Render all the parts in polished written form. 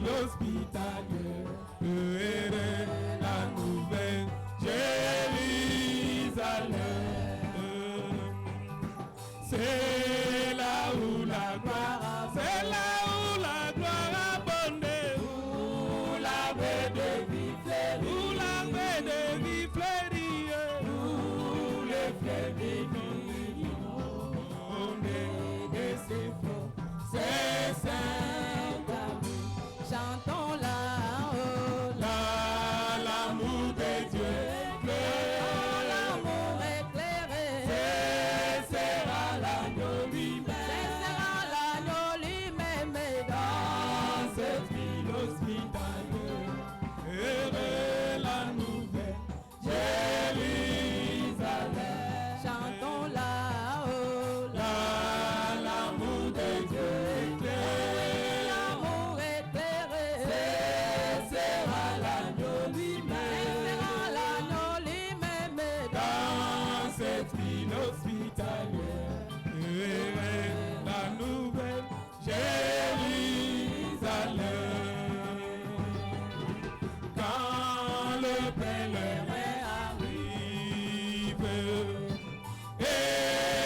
Sainte-Ville hospitalière, heureux la nouvelle Jérusalem. C'est là où la gloire, c'est là où la gloire abondait, où la paix de vie fleurit, où la paix de vie fleurit, où les fleurs bénissent de ses fleurs, c'est Sainte-Ville. Chantons là, oh, Là, l'amour de Dieu éclaire, l'amour éclairé. sera l'agneau lui-même. L'agneau lui-même Dans cette ville hospitalière, heureux la nouvelle Jérusalem. chantons là, oh, Là, l'amour de Dieu éclaire, l'amour éclairé. sera l'agneau lui-même. L'agneau lui-même Dans cette ville hospitalière, heureux la nouvelle Jérusalem. Quand le pèlerin arrive,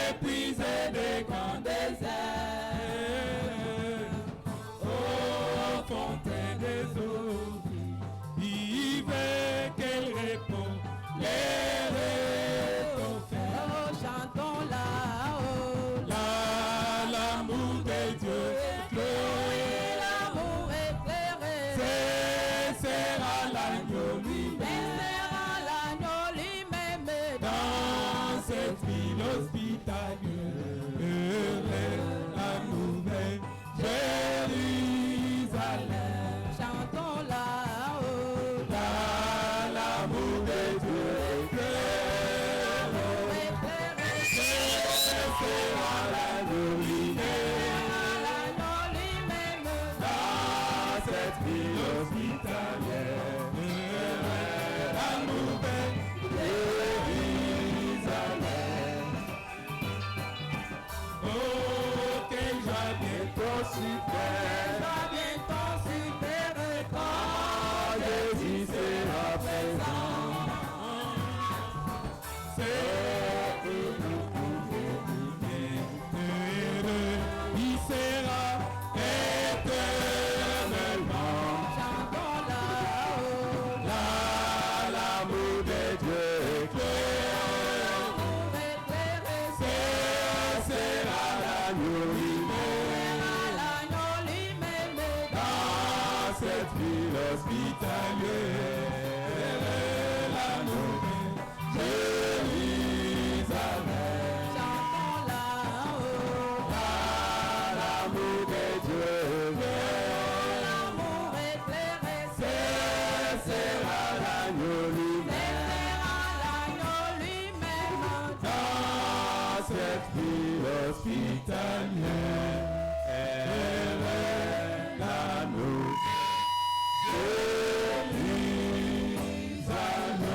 épuisé des grands déserts, aux fontaines des eaux vives, qu'elle répond les réconforts. oh, chantons là, oh, Là, l'amour de Dieu éclaire, l'amour éclairé. sera l'agneau lui-même. L'agneau lui-même Dans cette ville hospitalière, heureux la nouvelle Jérusalem. chantons là, oh, Là, l'amour de Dieu éclaire, éclairé. sera l'agneau lui-même. L'agneau lui-même Dans cette ville hospitalière, heureux la nouvelle Jérusalem. Oh, quel joie bientôt super, bientôt supéré quand Jésus sera présent. C'est que nous pouvons vivre heureux, il sera éternellement. chantons là, oh, Là, l'amour de Dieu éclaire, l'amour éclairé. sera l'agneau lui-même. L'agneau lui-même Dans cette ville hospitalière, la nouvelle Jérusalem. chantons là, oh, Là, l'amour de Dieu éclaire, l'amour éclairé. sera l'agneau lui-même. L'agneau lui-même Dans cette ville hospitalière, heureux la nouvelle Jérusalem.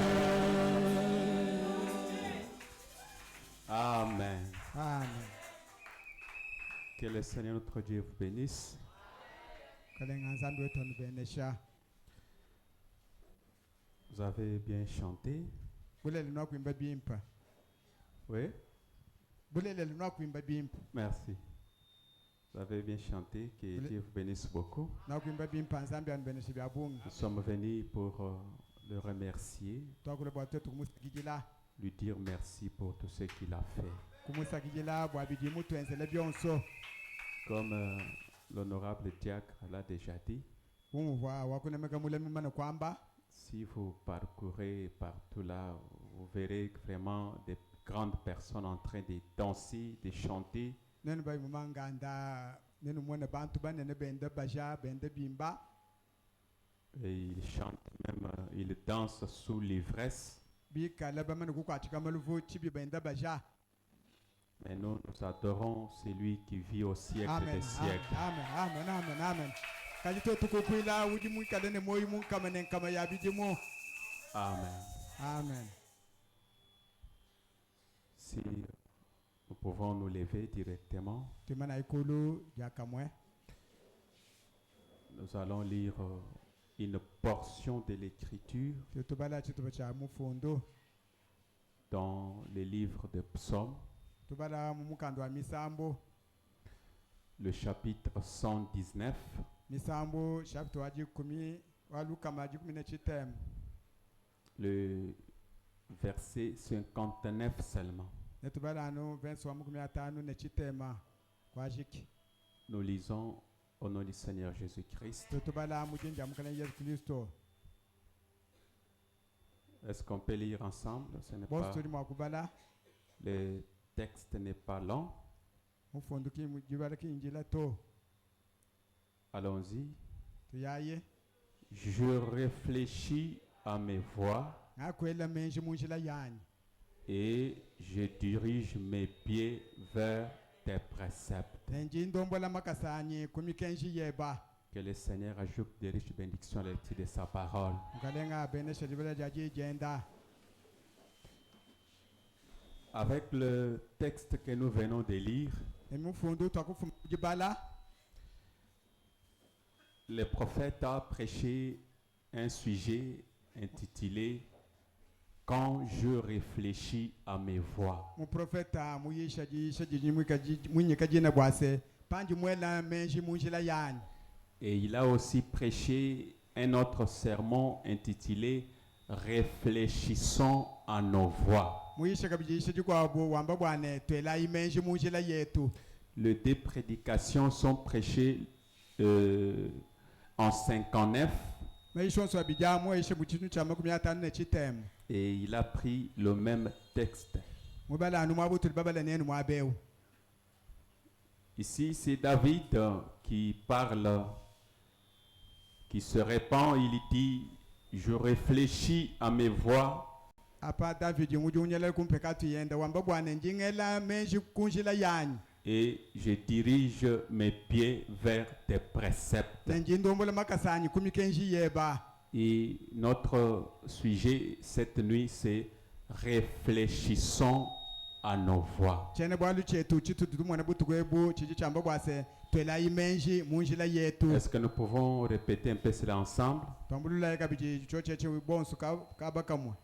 Amen. Amen. Que le Seigneur notre Dieu vous bénisse. Kalenga nzambe wetu anubenesha. Vous avez bien chanté. Bulele lino kuimba bimpa. Oui, Bulele lino kuimba bimpa. merci. Vous avez bien chanté. Que Dieu vous bénisse beaucoup. Na kuimba bimpa nzambe anubenesha byabunga. Nous sommes venus pour le remercier, Twakule bwatu tumusakijila. lui dire merci pour tout ce qu'il a fait. Kumusakijila bwabidi mutu enzele byonso. Comme l'honorable diacre l'a déjà dit, Umuvwa wakunemeka mulemi mana kwamba si vous parcourez partout là, vous verrez vraiment des grandes personnes en train de danser, de chanter. nenu bayi mumanganda nenu mwana bantu banene bende baja bende bimba. Et ils chantent même, ils dansent sous l'ivresse. Bikala bamana kukwachika maluvu chibi bende baja. Mais nous, nous adorons celui qui vit au siècle Amen. des siècles. Amen. Amen. Amen. Amen. Kalito tukukwila ujimu kalene moyi mun kama nen kama ya bijimu. Amen. Amen. Si nous pouvons nous lever directement, Tumana ikulu ya kamwe. Nous allons lire une portion de l'écriture tubala chituba cha mufundo dans les livres de Psaumes, tubala mu mukando wa misambo le chapitre 119, misambo chapter wa 10 wa Luka ma 10 le verset 59 seulement. netubala no verse wa 15 ne chitema kwa jiki. Nous lisons au nom du Seigneur Jésus-Christ. Tubala mu jinja mukana Yesu Kristo Est-ce qu'on peut lire ensemble? Ce n'est boss pas, tuli mwa kubala le texte n'est pas long. mufundo ki mu jibala ki injila to Allons-y. tuyaye Je réfléchis à mes voies ngakwela menji mu njila yanyu et je dirige mes pieds vers tes préceptes. nenji ndombola makasanye kumikenji yeba Que le Seigneur ajoute des riches bénédictions à l'étude de sa parole. ngalenga bene shedibala jaji jenda. Avec le texte que nous venons de lire, Mufundo twakufu jibala le prophète a prêché un sujet intitulé « Quand je réfléchis à mes voies mu profeta mu yisha ji munyika jina bwase panji mwela menji mu njila yanyu. ». Et il a aussi prêché un autre sermon intitulé « Réfléchissons à nos voies ». Mu yisha kabijisha jikwabo wamba bwane twela imenji mu njila yetu. Les deux prédications sont prêchées en 59 Meishonso abija mu yisha mu chinu cha 15 ne chitem. et il a pris le même texte. Mu bala anu mabutu babala nenu mu abeu. Ici, c'est David qui parle, qui se répand. Il dit « Je réfléchis à mes voies Apa David mu junyela kumpeka tuyenda wamba bwane njingela menji kunjila yanyu. et je dirige mes pieds vers tes préceptes. » Nenji ndombola makasanye kumikenji yeba. Et notre sujet cette nuit, c'est « Réfléchissons à nos voies ». Chene bwalu chetu chitu mwana butugwebu chiji chamba bwase twela imenji mu njila yetu. Est-ce que nous pouvons répéter un peu cela ensemble? Tambulula kabiji choche che bonsu kabakamwe.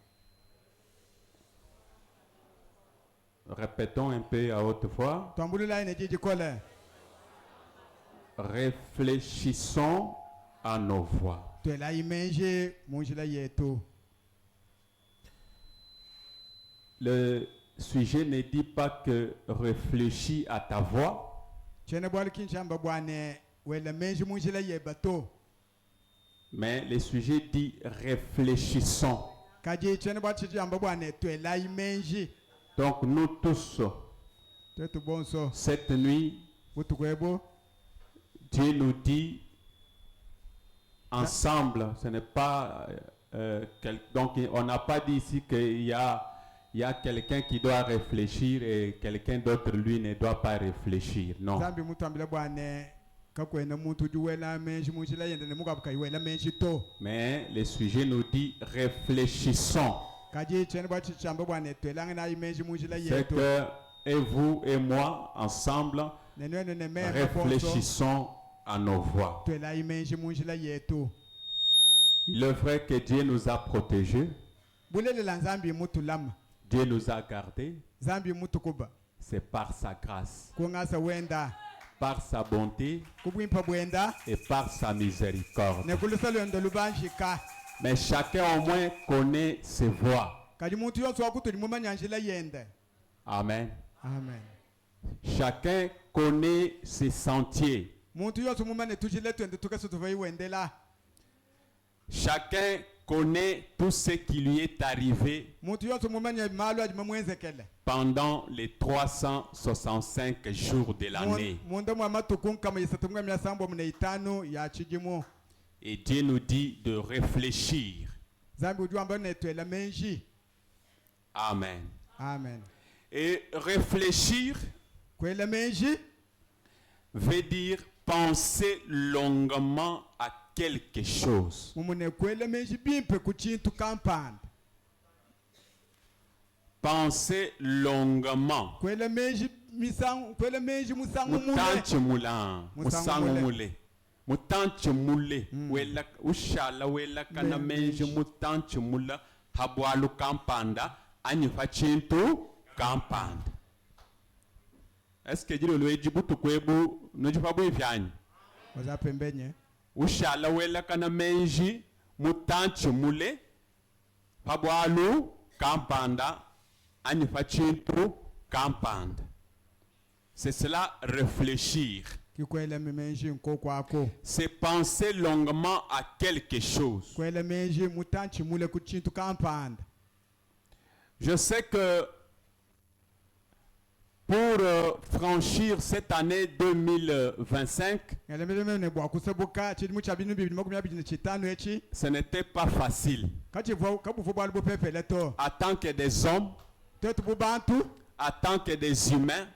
Répétons un peu à haute voix. Tambulula ine jiji kole. Réfléchissons à nos voies. Twela imenji mu njila yetu. Le sujet ne dit pas que réfléchis à ta voix, Chene bwalu kinchamba bwane wela menji mu njila yeba to. mais le sujet dit réfléchissons. Kaji chene bwalu chiji amba bwane twela imenji. Donc nous tous, Tetu bonso cette nuit, butugwebu. Dieu nous dit ensemble, ce n'est pas... donc on n'a pas dit ici qu'il y a quelqu'un qui doit réfléchir et quelqu'un d'autre, lui, ne doit pas réfléchir. Non. Zambi mutu ambile bwane kakwena mutu juwela menji mu njila yenda ne mukabuka iwela menji to. Mais le sujet nous dit réfléchissons. Kaji chene bwalu chichamba bwane twela ngana imenji mu njila C'est yetu. que et vous et moi, ensemble, Nenene ne mema bonso. réfléchissons à nos voies. Twela imenji mu njila yetu. Il est vrai que Dieu nous a protégés, Bulele la Zambi mutu lama. Dieu nous a gardés. Zambi mutu kuba. C'est par sa grâce, Kungasa wenda. par sa bonté Kubwimpa bwenda. et par sa miséricorde. Ne kulusalo ndo lubanjika. Mais chacun au moins connaît ses voies. Kaji mutu yonso wakutu limumanya njila yende. Amen. Amen. Chacun connaît ses sentiers. Muntu yonso mumane tujile twende tukaso tuvai wendela. Chacun connaît tout ce qui lui est arrivé Muntu yonso mumane malo ajima mwenzekele. pendant les 365 jours de l'année. Munda mwama tukunkama yisatumga miasambo mne itano ya chijimu. Et Dieu nous dit de réfléchir. Zambi ujuamba ne twela menji. Amen. Amen. Et réfléchir Kwela menji. veut dire penser longuement à quelque chose. Mumune kwela menji bimpe kuchintu kampanda. Penser longuement. Kwela menji misangu, kwela menji musangu mule. Mutanchi mulan, Musangu musangu mule. mule. mutanche mule wela ushala wela kana menje mutanche mula habwalu kampanda anyifa chintu kampanda. Est-ce que dire le ejibutu kwebu nojifabu ifyanyi wazapembenye ushala wela kana menji mutanche mule habwalu kampanda anyifa chintu kampanda. C'est cela réfléchir. C'est penser longuement à quelque chose. Je sais que pour franchir cette année 2025, ce n'était pas facile. En tant que des hommes, en tant que des humains,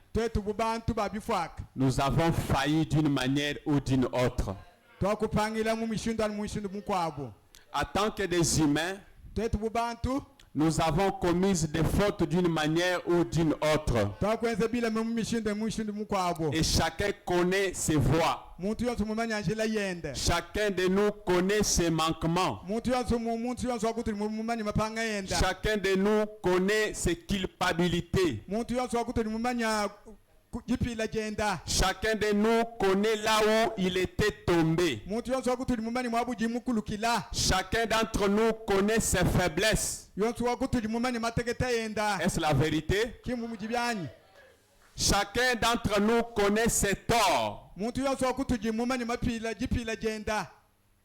nous avons failli d'une manière ou d'une autre. En tant que des humains, nous avons commis des fautes d'une manière ou d'une autre. Et chacun connaît ses voies. Chacun de nous connaît ses manquements. Chacun de nous connaît ses culpabilités. Chacun de nous connaît là où il était tombé. Chacun d'entre nous connaît ses faiblesses. Est-ce la vérité? Chacun d'entre nous connaît ses torts.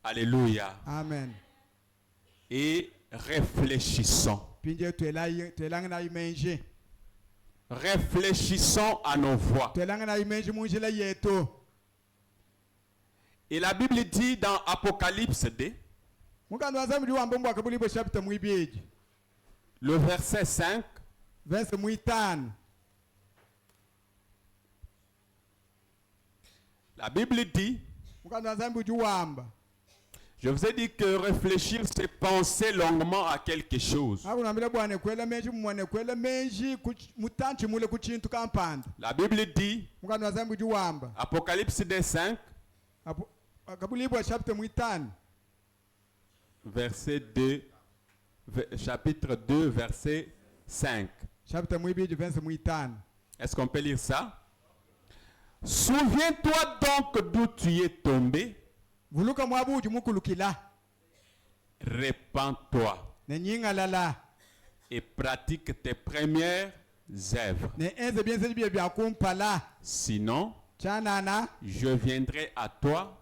Alléluia. Amen. Et réfléchissons. Réfléchissons à nos voies. Et la Bible dit dans Apocalypse 2, le verset 5, la Bible dit, je vous ai dit que réfléchir, c'est penser longuement à quelque chose. La Bible dit, Apocalypse 2, 5, verset 2, chapitre 2, verset 5. Est-ce qu'on peut lire ça? Souviens-toi donc d'où tu es tombé. Répands-toi et pratique tes premières œuvres. Sinon, je viendrai à toi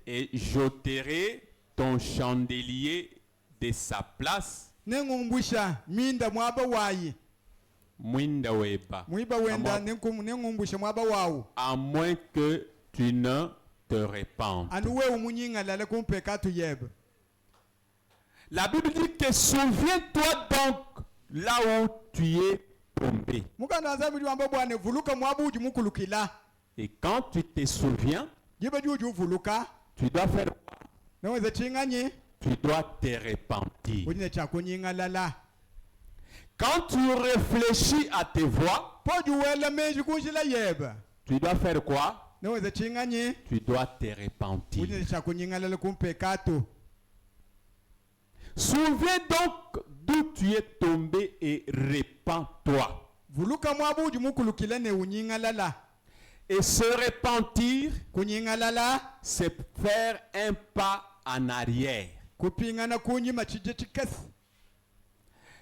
et j'ôterai ton chandelier de sa place. À moins que tu ne te répandes. La Bible dit que souviens-toi donc là où tu es tombé. Et quand tu te souviens, tu dois faire quoi? Tu dois te repentir. Quand tu réfléchis à tes voies, tu dois faire quoi? Tu dois te repentir. Souviens donc d'où tu es tombé et repens-toi. Et se repentir, c'est faire un pas en arrière.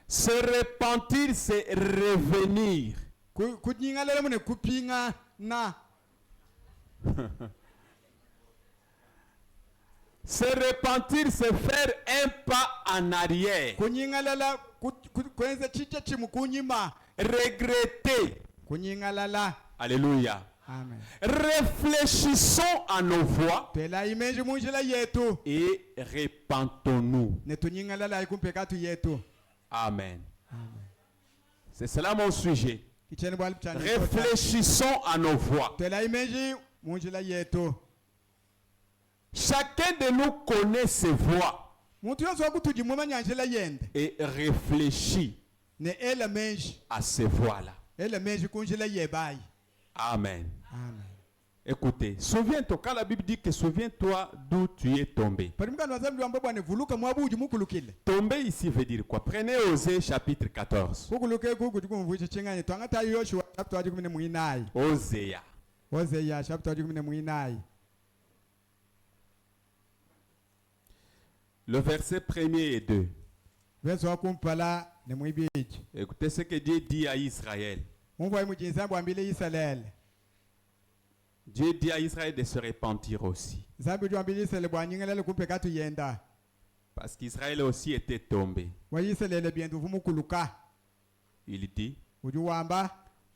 Se repentir, c'est revenir. Se repentir, c'est faire un pas en arrière. Regretter. Alléluia. Amen. Réfléchissons à nos voies et repentons-nous. Amen. C'est cela mon sujet. Réfléchissons à nos voies. Chacun de nous connaît ses voies et réfléchit à ces voies-là. Amen. Amen. Écoutez, souviens-toi, quand la Bible dit que souviens-toi d'où tu es tombé. parimukano wazambi wamba bwana vuluka mwabuji mukulukile Tomber ici veut dire quoi? Prenez Osée chapitre 14. kukuluke kuku tikumvucha chinganye twangata Yoshua chapter wa 14 Osée. Hosea chapter wa 14 Le verset 1er et 2. verse wa kumpala ne mwibiji Écoutez ce que Dieu dit à Israël. umva mujinsa bwambile Israel Dieu dit à Israël de se repentir aussi. zambi bwambile Israel bwanyingelele kumpe katu yenda Parce qu'Israël aussi était tombé. wa Israel biendu vumukuluka Il dit, ujuwamba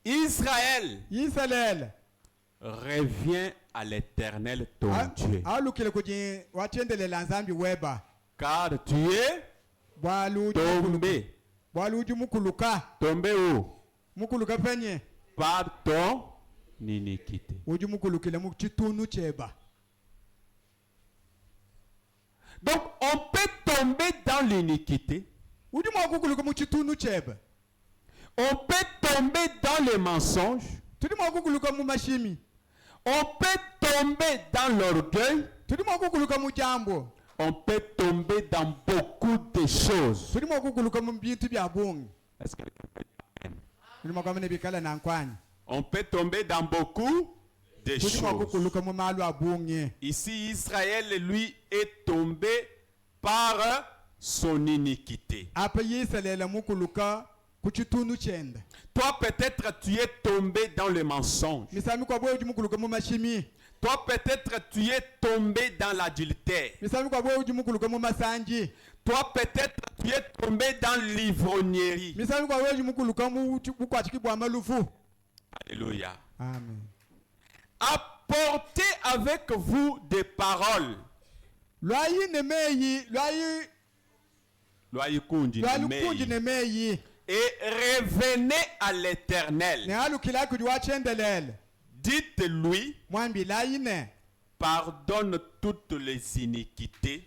Israël, Israel reviens à l'Éternel ton Dieu. alukile kuji wachendelela nzambi weba Car tu es tombé. bwaluji mukuluka Tombé où? mukuluka penye Par ton iniquité. uji mukulukile mu chitunu cheba. Donc on peut tomber dans l'iniquité. Uji mwakukuluka mu chitunu cheba. On peut tomber dans les mensonges. Tudi mwakukuluka mu mashimi. On peut tomber dans l'orgueil. Tudi mwakukuluka mu jambo. On peut tomber dans beaucoup de choses. Tudi mwakukuluka mu bintu bya bungi. Est-ce que quelqu'un peut dire amen? Tudi mwakamene bikala na nkwani. On peut tomber dans beaucoup de Tudi choses. mwakukuluka mu malu abungi. Ici, Israël, lui, est tombé par son iniquité. Apa Israel mukuluka ku chitunu chenda. Toi, peut-être, tu es tombé dans le mensonge. Misami kwa bwe uji mukuluka mu mashimi. Toi, peut-être, tu es tombé dans l'adultère. Misami kwa bwe uji mukuluka mu masanji. Toi, peut-être, tu es tombé dans l'ivrognerie. Misami kwa bwe uji mukuluka mu kwachiki bwa malufu. Alléluia. Amen. Apportez avec vous des paroles. Lwayi nemeyi, lwayi Loyikundi lwalukunji nemeyi. Et revenez à l'Éternel. Ne alukila kudi wachendelele. Dites-lui, Mwambi layine. pardonne toutes les iniquités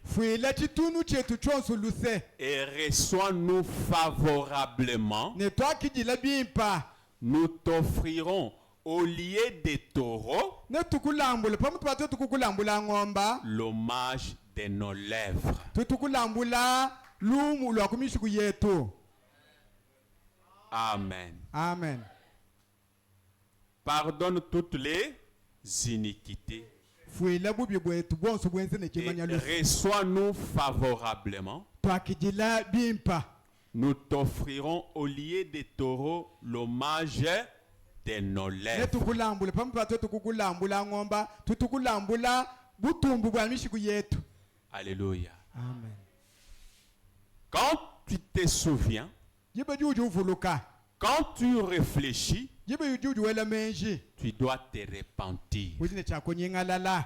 Fuile chitunu chetu chonsu luse. et reçois-nous favorablement. Ne toi kijila bimpa. Nous t'offrirons au lieu des taureaux Ne tukulambula. Pamutu watu tukukulambula ngomba. l'hommage de nos lèvres. Tutukulambula lumu lwa kumishiku yetu. Amen. Amen. Pardonne toutes les iniquités Fuile bubi bwetu bonsu bwenze ne et chimanya luse. reçois-nous favorablement. Twakijila bimpa. Nous t'offrirons au lieu des taureaux l'hommage de nos Ne lèvres. tukulambula. Pamutu watu tukukulambula ngomba. Tutukulambula butumbu bwa mishiku yetu. Alléluia. Amen. Quand tu te souviens, Jibe juju uvuluka. quand tu réfléchis, Jibe juju wela menji. tu dois te repentir. Wizine chako nyingalala.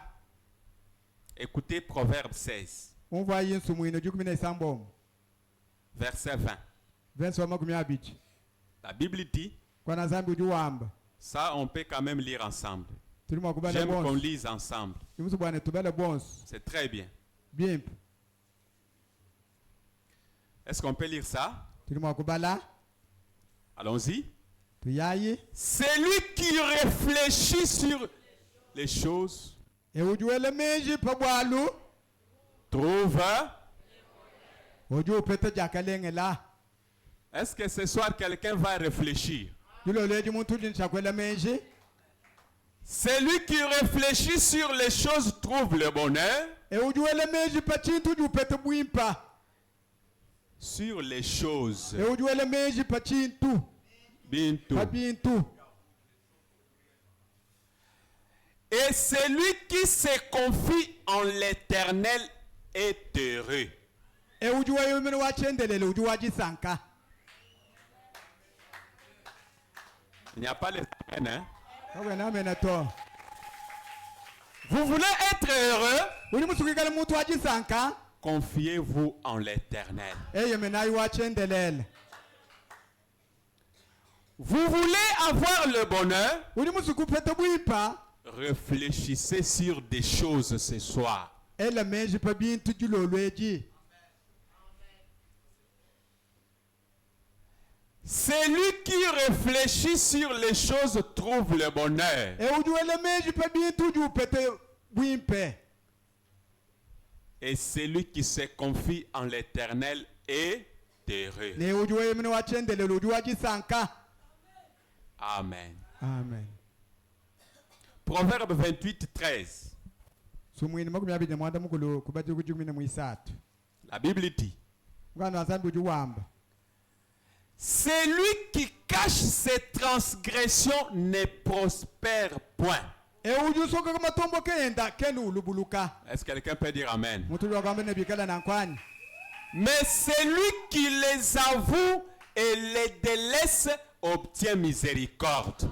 Écoutez Proverbe 16, Umva yinsu mwino jukumi na isambomu. verset 20. Verse wa makumi abiti. La Bible dit, Kwa na zambi ujuwamba. ça on peut quand même lire ensemble. Tuli mwakubale J'aime qu'on bonsu. lise ensemble. Imusu bwane tubale bonsu. C'est très bien. Bimp. Est-ce qu'on peut lire ça? Tuli mwakubala. Allons-y. Tuyayi. Celui qui réfléchit sur les choses E ujuwele menji pabwalu. trouve. Uju upete jakalenge la. Est-ce que ce soir quelqu'un va réfléchir? Julo leji muntu jini chakwele menji. Celui qui réfléchit sur les choses trouve le bonheur. E ujuwele menji pa chintu ju upete bwimpa. Sur les choses. E ujuwele menji pa chintu. Bintou. Pa bintu. Et celui qui se confie en l'Éternel est heureux. E ujuwa yomene wachendelele ujuwa jisanka. Il n'y a pas les amen, hein? Kawe na mena to. Vous voulez être heureux? Uli musukikale mutu wajisanka. Confiez-vous en l'Éternel. E yomene ayi wachendelele. Vous voulez avoir le bonheur? Uli musuku pete bwimpa. Réfléchissez sur des choses ce soir. E la menji pa bintu julo lweji. Celui qui réfléchit sur les choses trouve le bonheur. Et celui qui se confie en l'Éternel est heureux. Amen. Amen. Proverbe 28, 13. La Bible dit, celui qui cache ses transgressions ne prospère point. Est-ce que quelqu'un peut dire Amen? Mais celui qui les avoue et les délaisse obtient miséricorde.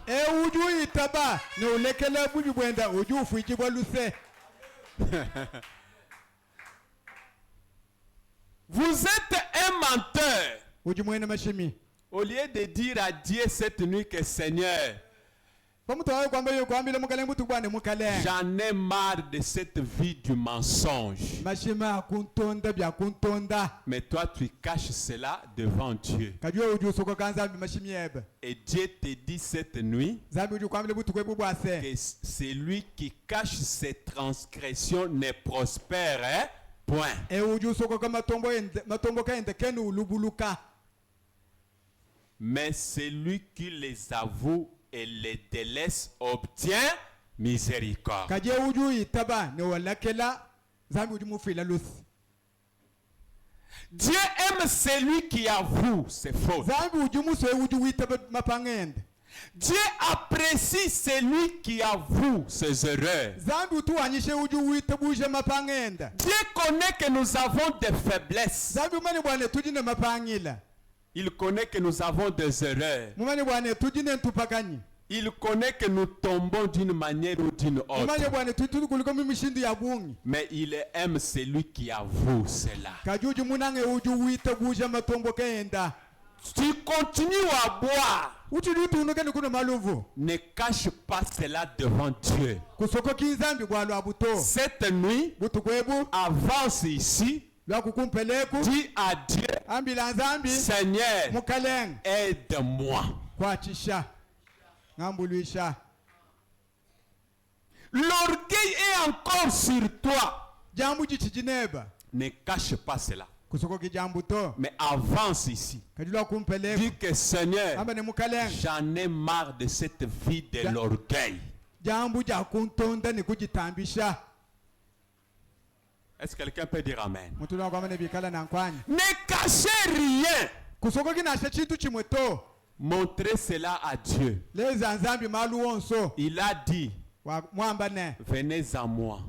Vous êtes un menteur. Au lieu de dire à Dieu cette nuit que Seigneur, j'en ai marre de cette vie du mensonge. Mais toi, tu caches cela devant Dieu. Et Dieu te dit cette nuit que celui qui cache ses transgressions ne prospère point. Mais celui qui les avoue et les délaisse obtient miséricorde. Dieu aime celui qui avoue ses fautes. Dieu apprécie celui qui avoue ses erreurs. Dieu connaît que nous avons des faiblesses. Il connaît que nous avons des erreurs. Il connaît que nous tombons d'une manière ou d'une autre. Mais il aime celui qui avoue cela. Tu continues à boire. Ne cache pas cela devant Dieu. Cette nuit, avance ici. Dis à Dieu, Seigneur, aide-moi. L'orgueil est encore sur toi. Ne cache pas cela. Mais avance ici. Dis que Seigneur, j'en ai marre de cette vie de l'orgueil. Est-ce que quelqu'un peut dire Amen? Ne cachez rien. Montrez cela à Dieu. Il a dit, venez à moi,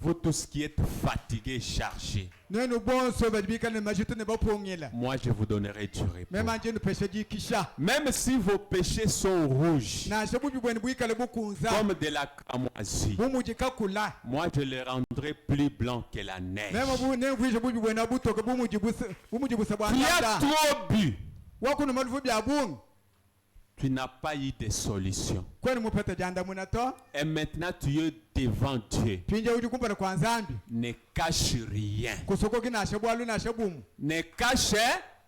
vous tous qui êtes fatigués, chargés. Moi, je vous donnerai du repos. Même si vos péchés sont rouges, comme de la cramoisie, moi, je les rendrai plus blancs que la neige. Tu as trop bu. Tu n'as pas eu de solution. Et maintenant tu es devant Dieu. Ne cache rien. Ne cache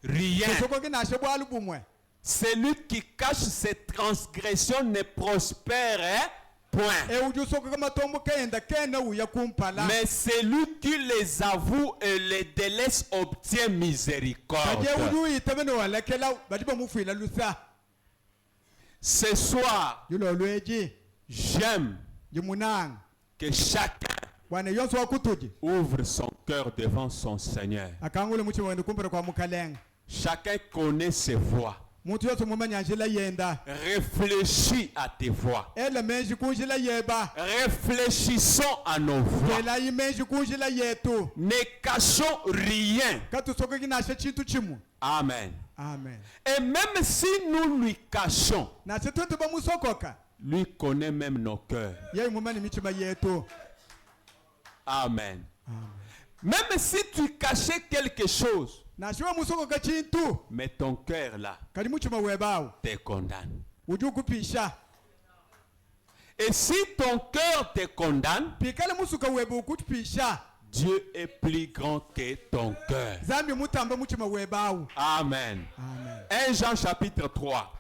rien. Celui qui cache ses transgressions ne prospère point. Mais celui qui les avoue et les délaisse obtient miséricorde. Ce soir, j'aime que chacun ouvre son cœur devant son Seigneur. Chacun connaît ses voix. Réfléchis à tes voix. Réfléchissons à nos voix. Ne cachons rien. Amen. Amen. Et même si nous lui cachons, lui connaît même nos cœurs. Amen. Même si tu cachais quelque chose, mais ton cœur là te condamne. Et si ton cœur te condamne, Dieu est plus grand que ton cœur. zambi mutambe mutima webawu. Amen. Amen. 1 Jean chapitre 3,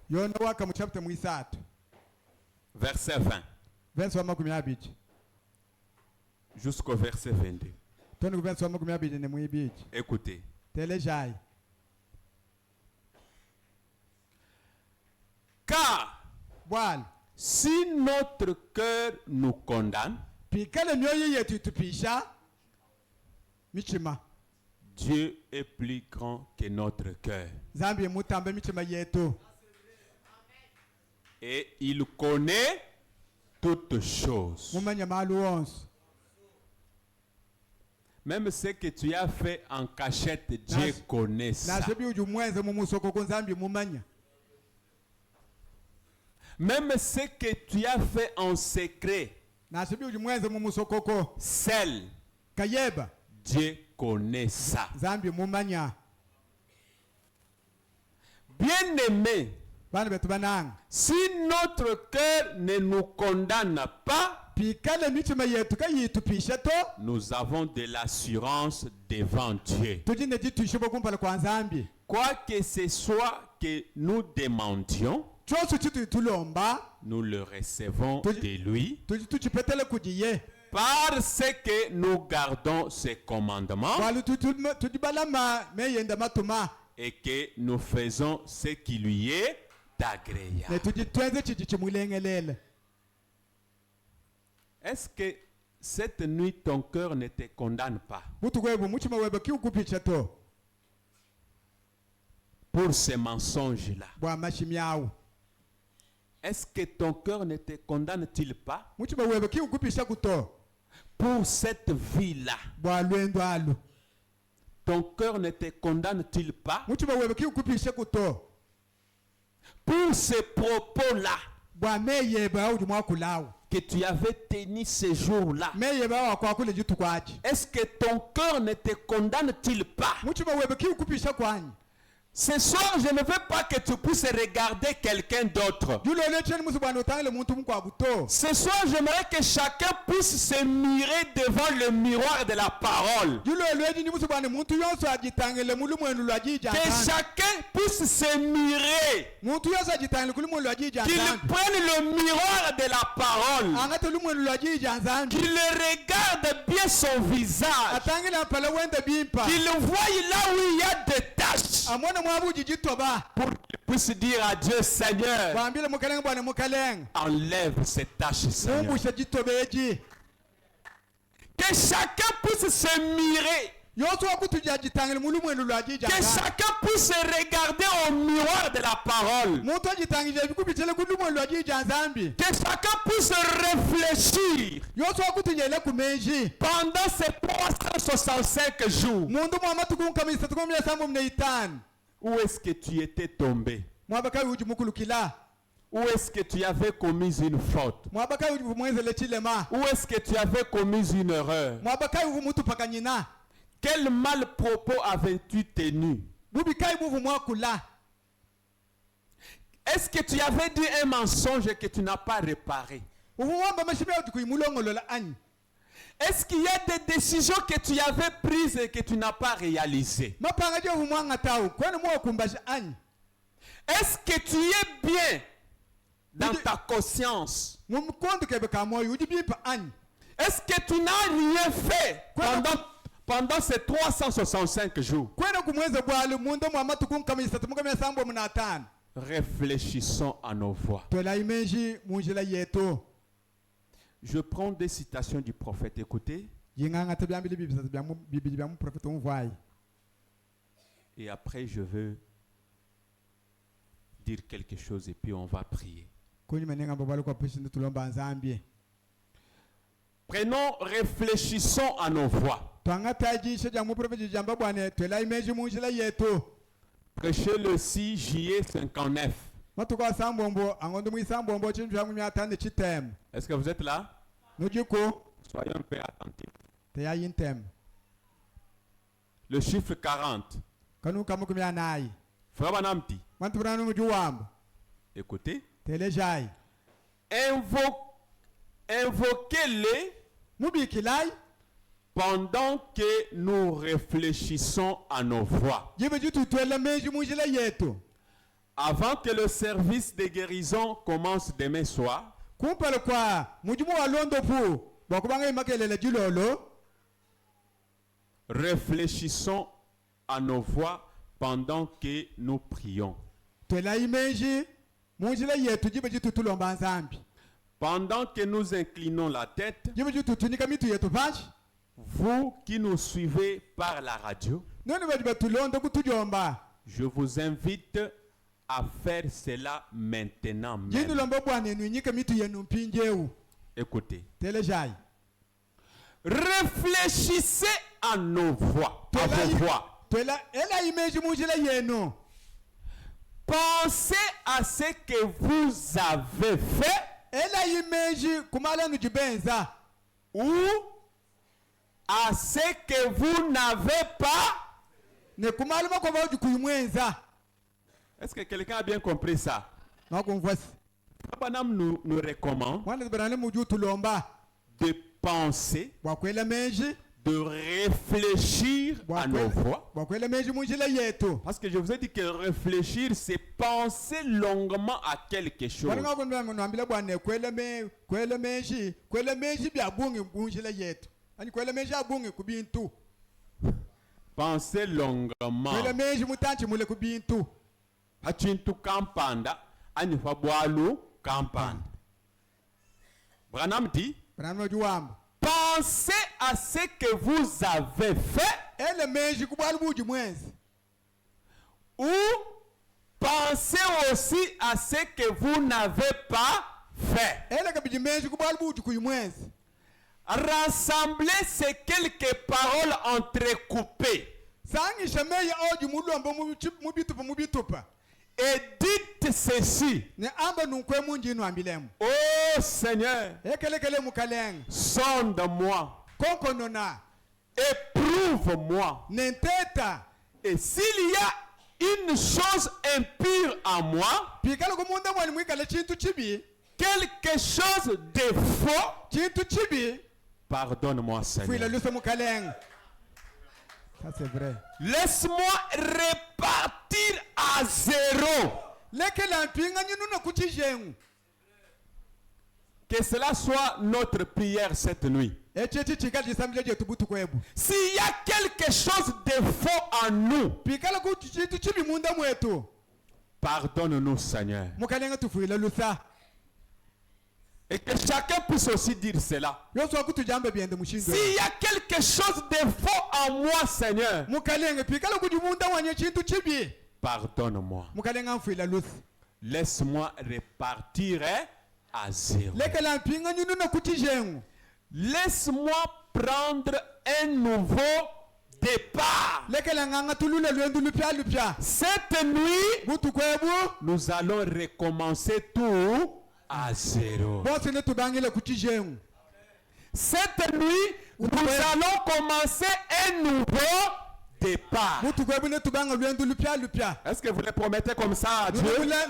Yona waka mu chapter mwisatu. verset 20 Verse wa 20 jusqu'au verset 22. toni ku verse wa 20 ne mwibiki. Écoutez. Telejai. Car Bwana, si notre cœur nous condamne, pikale myoyo yetu itupisha michima. Dieu est plus grand que notre cœur. Zambi mutambe michima yetu. Et il connaît toutes choses. Mumanya malu wonse. Même ce que tu as fait en cachette, Dieu connaît ça. Na sebi uju mweze mu musoko ko zambi mumanya. Même ce que tu as fait en secret, Na sebi uju mweze mu musoko ko seul, kayeba Dieu connaît ça. zambi mumanya. Bien-aimé, Bana betu bananga. si notre cœur ne nous condamne pas, Pikale michima yetu kayitupisha to. nous avons de l'assurance devant Dieu. Tujine jitushibo kumpala kwa zambi. Quoi que ce soit que nous demandions, Chosu chitu tulomba. nous le recevons de lui Tuchipetele kujiye. parce que nous gardons ses commandements Walu tujibalama meyenda matuma. et que nous faisons ce qui lui est Ne agréable. tujitwenze chichimulengelele. Est-ce que cette nuit ton cœur ne te condamne pas Butu webu muchima webe kiukupicha to. pour ces mensonges-là? Bwa mashimyawu. Est-ce que ton cœur ne te condamne-t-il pas Muchima webe kiukupisha kuto. pour cette vie-là? Bwa lwendo alu. Ton cœur ne te condamne-t-il pas Muchima webe kiukupisha kuto. pour ces propos-là Bwa meyeba uju mwakulawu. que tu avais tenu ce jour-là? Meyeba wakwakule jitu kwachi. Est-ce que ton cœur ne te condamne-t-il pas? Muchima webe kiukupisha kwanyi. Ce soir, je ne veux pas que tu puisses regarder quelqu'un d'autre. Yulo lecheni musu bwana utangile muntu mukwa buto. Ce soir, j'aimerais que chacun puisse se mirer devant le miroir de la parole. Yulo lweji ni musu bwana muntu yonso ajitangile mulu mwenu lwajija. Que chacun puisse se mirer. Muntu yonso ajitangile kulu mwenu lwajija. Qu'il prenne le miroir de la parole. Angate lu mwenu lwajija nzambi. Qu'il regarde bien son visage. Atangile apala wende bimpa. Qu'il voie là où il y a des taches. Amwana mwabu jijitoba. Pour qu'il puisse dire à Dieu, Seigneur, Bambile mukaleng bwana mukaleng. enlève ces taches, Seigneur. Mungu shajitobeji. Que chacun puisse se mirer. Yoso wakutuja jitangile mulu mwenu lwajija. Que chacun puisse regarder au miroir de la parole. Muntu ajitangile bikubitele kulu mwenu lwajija nzambi. Que chacun puisse réfléchir Yoso wakutuja ile kumeji. pendant ces 365 jours. Mundu mwamatu kumkamisa tukumya sambu mneitani. Où est-ce que tu étais tombé? Mwabaka uji mukulu kila. Où est-ce que tu avais commis une faute? Mwabaka uji mwenzele chilema. Où est-ce que tu avais commis une erreur? Mwabaka uji mutu pakanyina. Quel mal propos avais-tu tenu? Bubikai buvu mwakula. Est-ce que tu avais dit un mensonge que tu n'as pas réparé? Uvu wamba mashime uji kuimulongolola anyi. Est-ce qu'il y a des décisions que tu avais prises et que tu n'as pas réalisées? Mapanga je uvu mwanga tau. Kwene mwa kumbashi anyi. Est-ce que tu es bien dans ta conscience? Mumukondu kebe kamoyo uji bipa anyi. Est-ce que tu n'as rien fait pendant ces 365 jours? Kwene kumweze bwalu mundu mwamatu kumkamisa tumukamya sambu mnatani. Réfléchissons à nos voix. Twela imeji munjila yeto. Je prends des citations du prophète. Écoutez. Yinganga tabyambili bibili bya mu prophète umvai. Et après, je veux dire quelque chose et puis on va prier. Kunyumenenga mbabalu kwa pishindu tulomba nzambie. Prenons, réfléchissons à nos voix. Twangataji sheja mu prophète jamba bwane twela imeji munjila yeto. Prêchez le 6 juillet 59. Matuka sambombo angondo mwisambombo chintu yangu myatande chitem. Est-ce que vous êtes là? Nujiko Soyons un peu attentifs. teya yintem. Le chiffre 40. Kanu kamukumya nayi. Frère Banamti, Mantu branu mujuwamba. écoutez. Telejai. Invoquez-les Mubikilai pendant que nous réfléchissons à nos voix, jibe jitutwela menji munjila yetu avant que le service de guérison commence demain soir, kumpala kwa mujimu wa londo pu bakubanga imakelele jilolo réfléchissons à nos voix pendant que nous prions. twela imenji munjila yetu jibe jitutulomba nzambi Pendant que nous inclinons la tête, jibe jitutunika mitu yetu panshi vous qui nous suivez par la radio, noni bajiba tulondo kutujomba je vous invite à faire cela maintenant jini même. lomba bwana enu inyike mitu yenu mpinjeu Écoutez. telejai Réfléchissez à nos voix, à vos voix. twela ela imenji munjila yenu Pensez à ce que vous avez fait ela imenji kumala nu jibenza ou à ce que vous n'avez pas. ne kumala makoba ujikuyimwenza Est-ce que quelqu'un a bien compris ça? nakumvasi Papa Nam nous recommande mwana zibanane muju tulomba de penser, bwakwela menji de réfléchir à nos voix. bwakwela menji munjila yetu Parce que je vous ai dit que réfléchir, c'est penser longuement à quelque chose. walinga kunambila bwana kwela menji byabungi munjila yetu ani kwela menji abungi kubintu Penser longuement. kwela menji mutanchi mule kubintu Hachintu kampanda, anifa bwalu kampanda. Branham dit, banano juwamba pensez à ce que vous avez fait ele menji kubwala buji mwenzi ou pensez aussi à ce que vous n'avez pas fait. ele kabiji menji kubwala buji kuyimwenzi Rassemblez ces quelques paroles entrecoupées sangisha meya oji mulomba mubitupa et dites ceci. ne amba nunkwe munji inu ambilemu Oh Seigneur, ekelekele mukalenga sonde-moi, konkonona éprouve-moi. nenteta Et s'il y a une chose impure en moi, pikala kumunda mwali mwikala chintu chibi quelque chose de faux, chintu chibi pardonne-moi fuila Seigneur. luso mukalenga ça c'est vrai Laisse-moi repartir à zéro. lekela mpinga nyinuna kuchijengu Que cela soit notre prière cette nuit. echechi chikali chisambile jetu butu kwebu S'il y a quelque chose de faux en nous, pikala ku chintu chibi munda mwetu pardonne-nous Seigneur. mukalenga tufuila lusa Et que chacun puisse aussi dire cela. yoswa kutujambe byende mushindo S'il y a quelque chose de faux en moi Seigneur, mukalenga pikala kuji munda wanye chintu chibi pardonne-moi. mukalenga mfuila lusa Laisse-moi repartir à zéro. lekela mpinga nyinuna kuchijengu Laisse-moi prendre un nouveau départ. lekela nganga tulule lwendu lupya Cette nuit, butu kwebu nous allons recommencer tout à zéro. bose ne tubangile kuchijengu Cette nuit, nous allons commencer un nouveau départ. butu kwebu ne tubanga lwendu lupya Est-ce que vous le promettez comme ça à Dieu?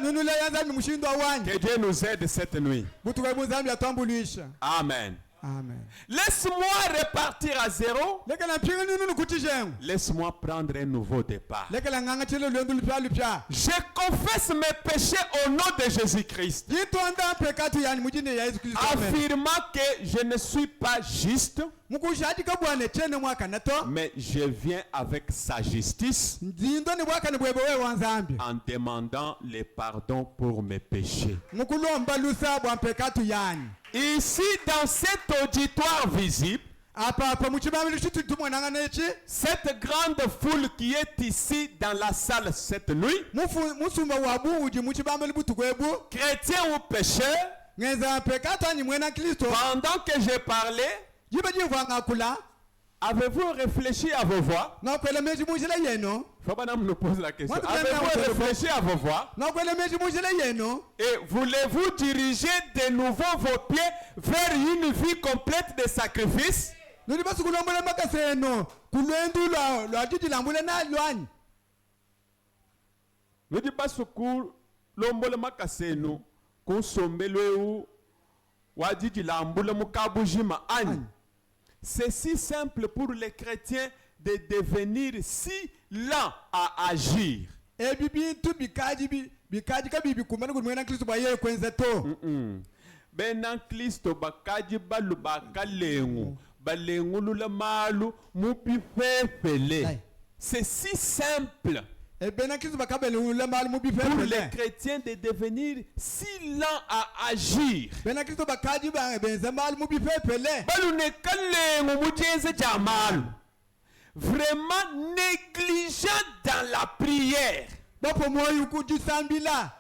nunule yanzami mushindo awanje Que Dieu nous aide cette nuit. butu kwebu nzambi atwambulisha Amen. amen Laisse-moi repartir à zéro. lekela mpinga nyinuna kuchijengu Laisse-moi prendre un nouveau départ. lekela nganga chile lwendu lupya Je confesse mes péchés au nom de Jésus-Christ, yitonda pekatu yani mujine ya Yesu Kristo amen affirmant que je ne suis pas juste, mukushadi ka bwana chene mwaka nato mais je viens avec sa justice nzindo ni bwaka ni bwebe we wanzambi en demandant le pardon pour mes péchés. mukulomba lusa bwa pekatu yani Ici, dans cet auditoire visible, apa muchibambi lishitu tumwananga nechi cette grande foule qui est ici dans la salle cette nuit, musumba wabu uji muchibambi libutu kwebu chrétiens ou pécheurs, ngeza pekatu ani mwena Kristo pendant que j'ai parlé, jibe jivanga kula avez-vous réfléchi à vos voix? na kwele meji mujile yeno Fabana nous pose la question. Moi, Avez-vous réfléchi à vos voix? na kwele meji mujile yeno Et voulez-vous diriger de nouveau vos pieds vers une vie complète de sacrifice? nuli basi kulombola makaseno kulwendu lwa jiji lambule na lwani Nous disons pas ce que l'homme makasenu konsombelwe wajiji lambule mukabujima ani. C'est si simple pour les chrétiens de devenir si lents à agir. ebi bintu bikaji ka bibi kumana kumwena Kristo ba yeye kwenza to Benan Kristo bakaji balu bakalengu balengulula malu mupi fefele. C'est si simple bena Kristo bakabele ula mal mu bi pour les fefele chrétiens de devenir si lents à agir. bena Kristo bakaji ba benza mal mu bi fefele Balu ne kalengu mujeze jamalu. Vraiment négligent dans la prière. bapo moyo kujisambila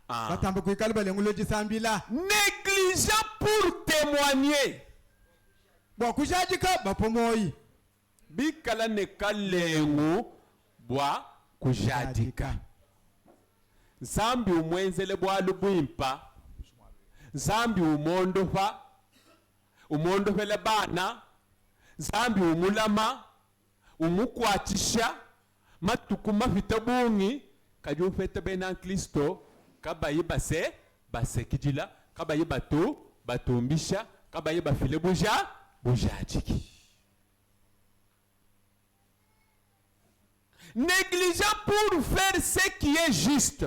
batamba kuikala balengulo jisambila Négligent pour témoigner. bo kujajika bapo moyo Bikala ne kalengu bwa kujadika. Zambi umwenzele bwa lubwimpa. Zambi umondofa. Umondofele bana. Zambi umulama. Umukwatisha. Matukuma fitabungi. Kajou fete benan Kristo. Kabayi base kijila. Kabayi batumbisha. Kabayi bafile bujadiki. Négligent pour faire ce qui est juste.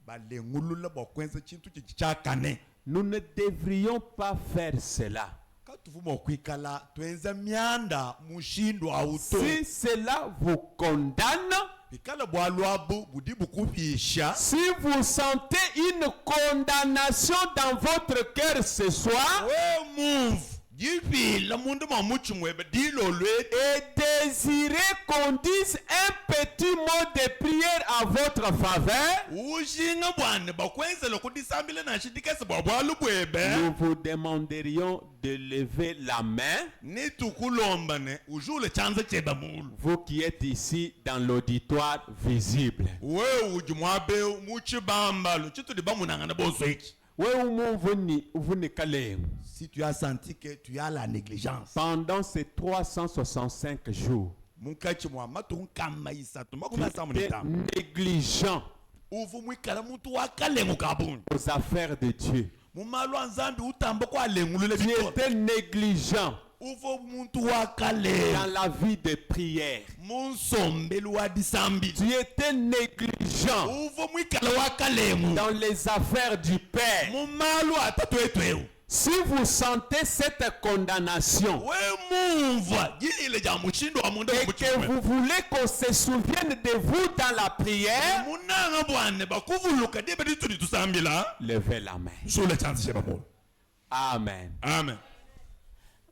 balengulula bokwenza chintu chichakane Nous ne devrions pas faire cela. katuvuma kwikala twenza myanda mushindo auto Si cela vous condamne, bikala bwalwabu budi bukubisha si vous sentez une condamnation dans votre cœur ce soir, we move jivila mundu mamuchumwebe dilolwe et désirez qu'on dise un petit mot de prière à votre faveur, ushinga bwane bakwenzela kudisambile nashidikese bwalubwebe nous vous demanderions de lever la main, nitukulombane ujule chanza cheba mulu vous qui êtes ici dans l'auditoire visible. we ujumwabe muchibamba luchitu dibamunangana bosweki. Oui, vous ne calez. Si tu as senti que tu as la négligence Pendant ces 365 jours, munkachi mwama tunkamaisa tu tumakuna étais samunita négligent uvu mwikala muntu wakalengu kabuni aux affaires de Dieu. mumalu anzambi utambo kwa lengulule Tu bikona étais négligent uvu muntu wakalengu dans la vie de prière. munsombeli wa disambi Tu étais négligent uvu mwikala wakalengu dans les affaires du Père. mumalu atatwetweu Si vous sentez cette condamnation we mumva jile ja mushindo wa mundu et que vous voulez qu'on se souvienne de vous dans la prière, munanga bwane bakuvuluka dibe dituli tusambila levez la main. sule chanza cheba mulu. Amen. Amen.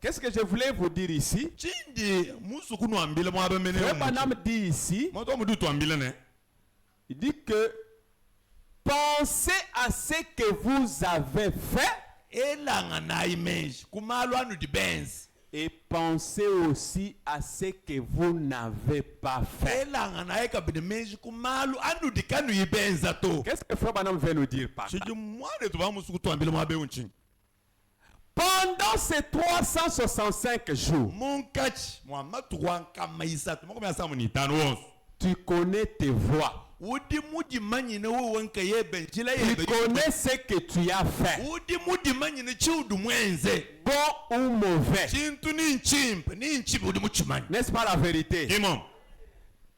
Qu'est-ce que je voulais vous dire ici? Chindi musuku nwambile mwabe mene Frère Branham dit ici, moto mudu twambile ne il dit que pensez à ce que vous avez fait elanga na image kumalo anu dibenzi et pensez aussi à ce que vous n'avez pas fait. elanga na ekabide meji kumalo anu dikanu ibenza to Qu'est-ce que Frère Branham veut nous dire par là? chiji mwane tuba musuku twambile mwabe unchi Pendant ces 365 jours, munkachi mwama tuwanka maisa tumakomya samu ni tano wonso tu connais tes voies. udi mudi manyine wo wanka yebe jila Tu yebe connais ce que tu as fait, udi mudi manyine chiudu mwenze bon ou mauvais. chintu ni nchimpe udi muchimanyi N'est-ce pas la vérité? imam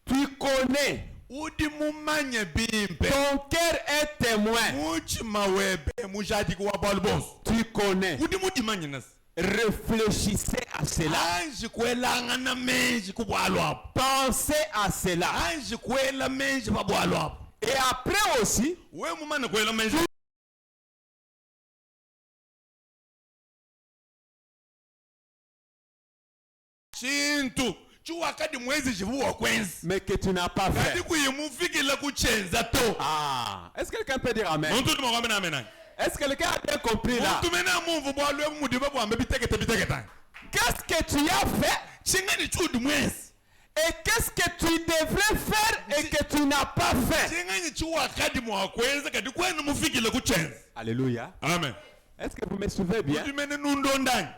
Tu connais. udi mumanye bimpe Ton cœur est témoin. muchima webe mujadiki wa balbonso Tu connais. udi mudi manyine Réfléchissez à cela. anji kwelanga na menji kubwalo apo Pensez à cela. anji kwela menji pabwalo apo Et après aussi, we mumane kwela menji chintu chiwakadi mwezi chivuwa kwenzi mais que tu n'as pas kadi fait. kuyimufikile kuchenza to Ah, est-ce que quelqu'un peut dire amen? muntu ndimakwambe namenani Est-ce que quelqu'un a bien compris là? muntu mena mumvu bwalwe mudibe bwambe biteketa Qu'est-ce que tu as fait chingani chudu mwezi et qu'est-ce que tu devrais faire et que tu n'as pas fait? chingani chiwakadi mwakwenza kadi kwenu mufikile kuchenza. Alléluia. Amen. Est-ce que vous me suivez bien? Muntu mene nundo ndani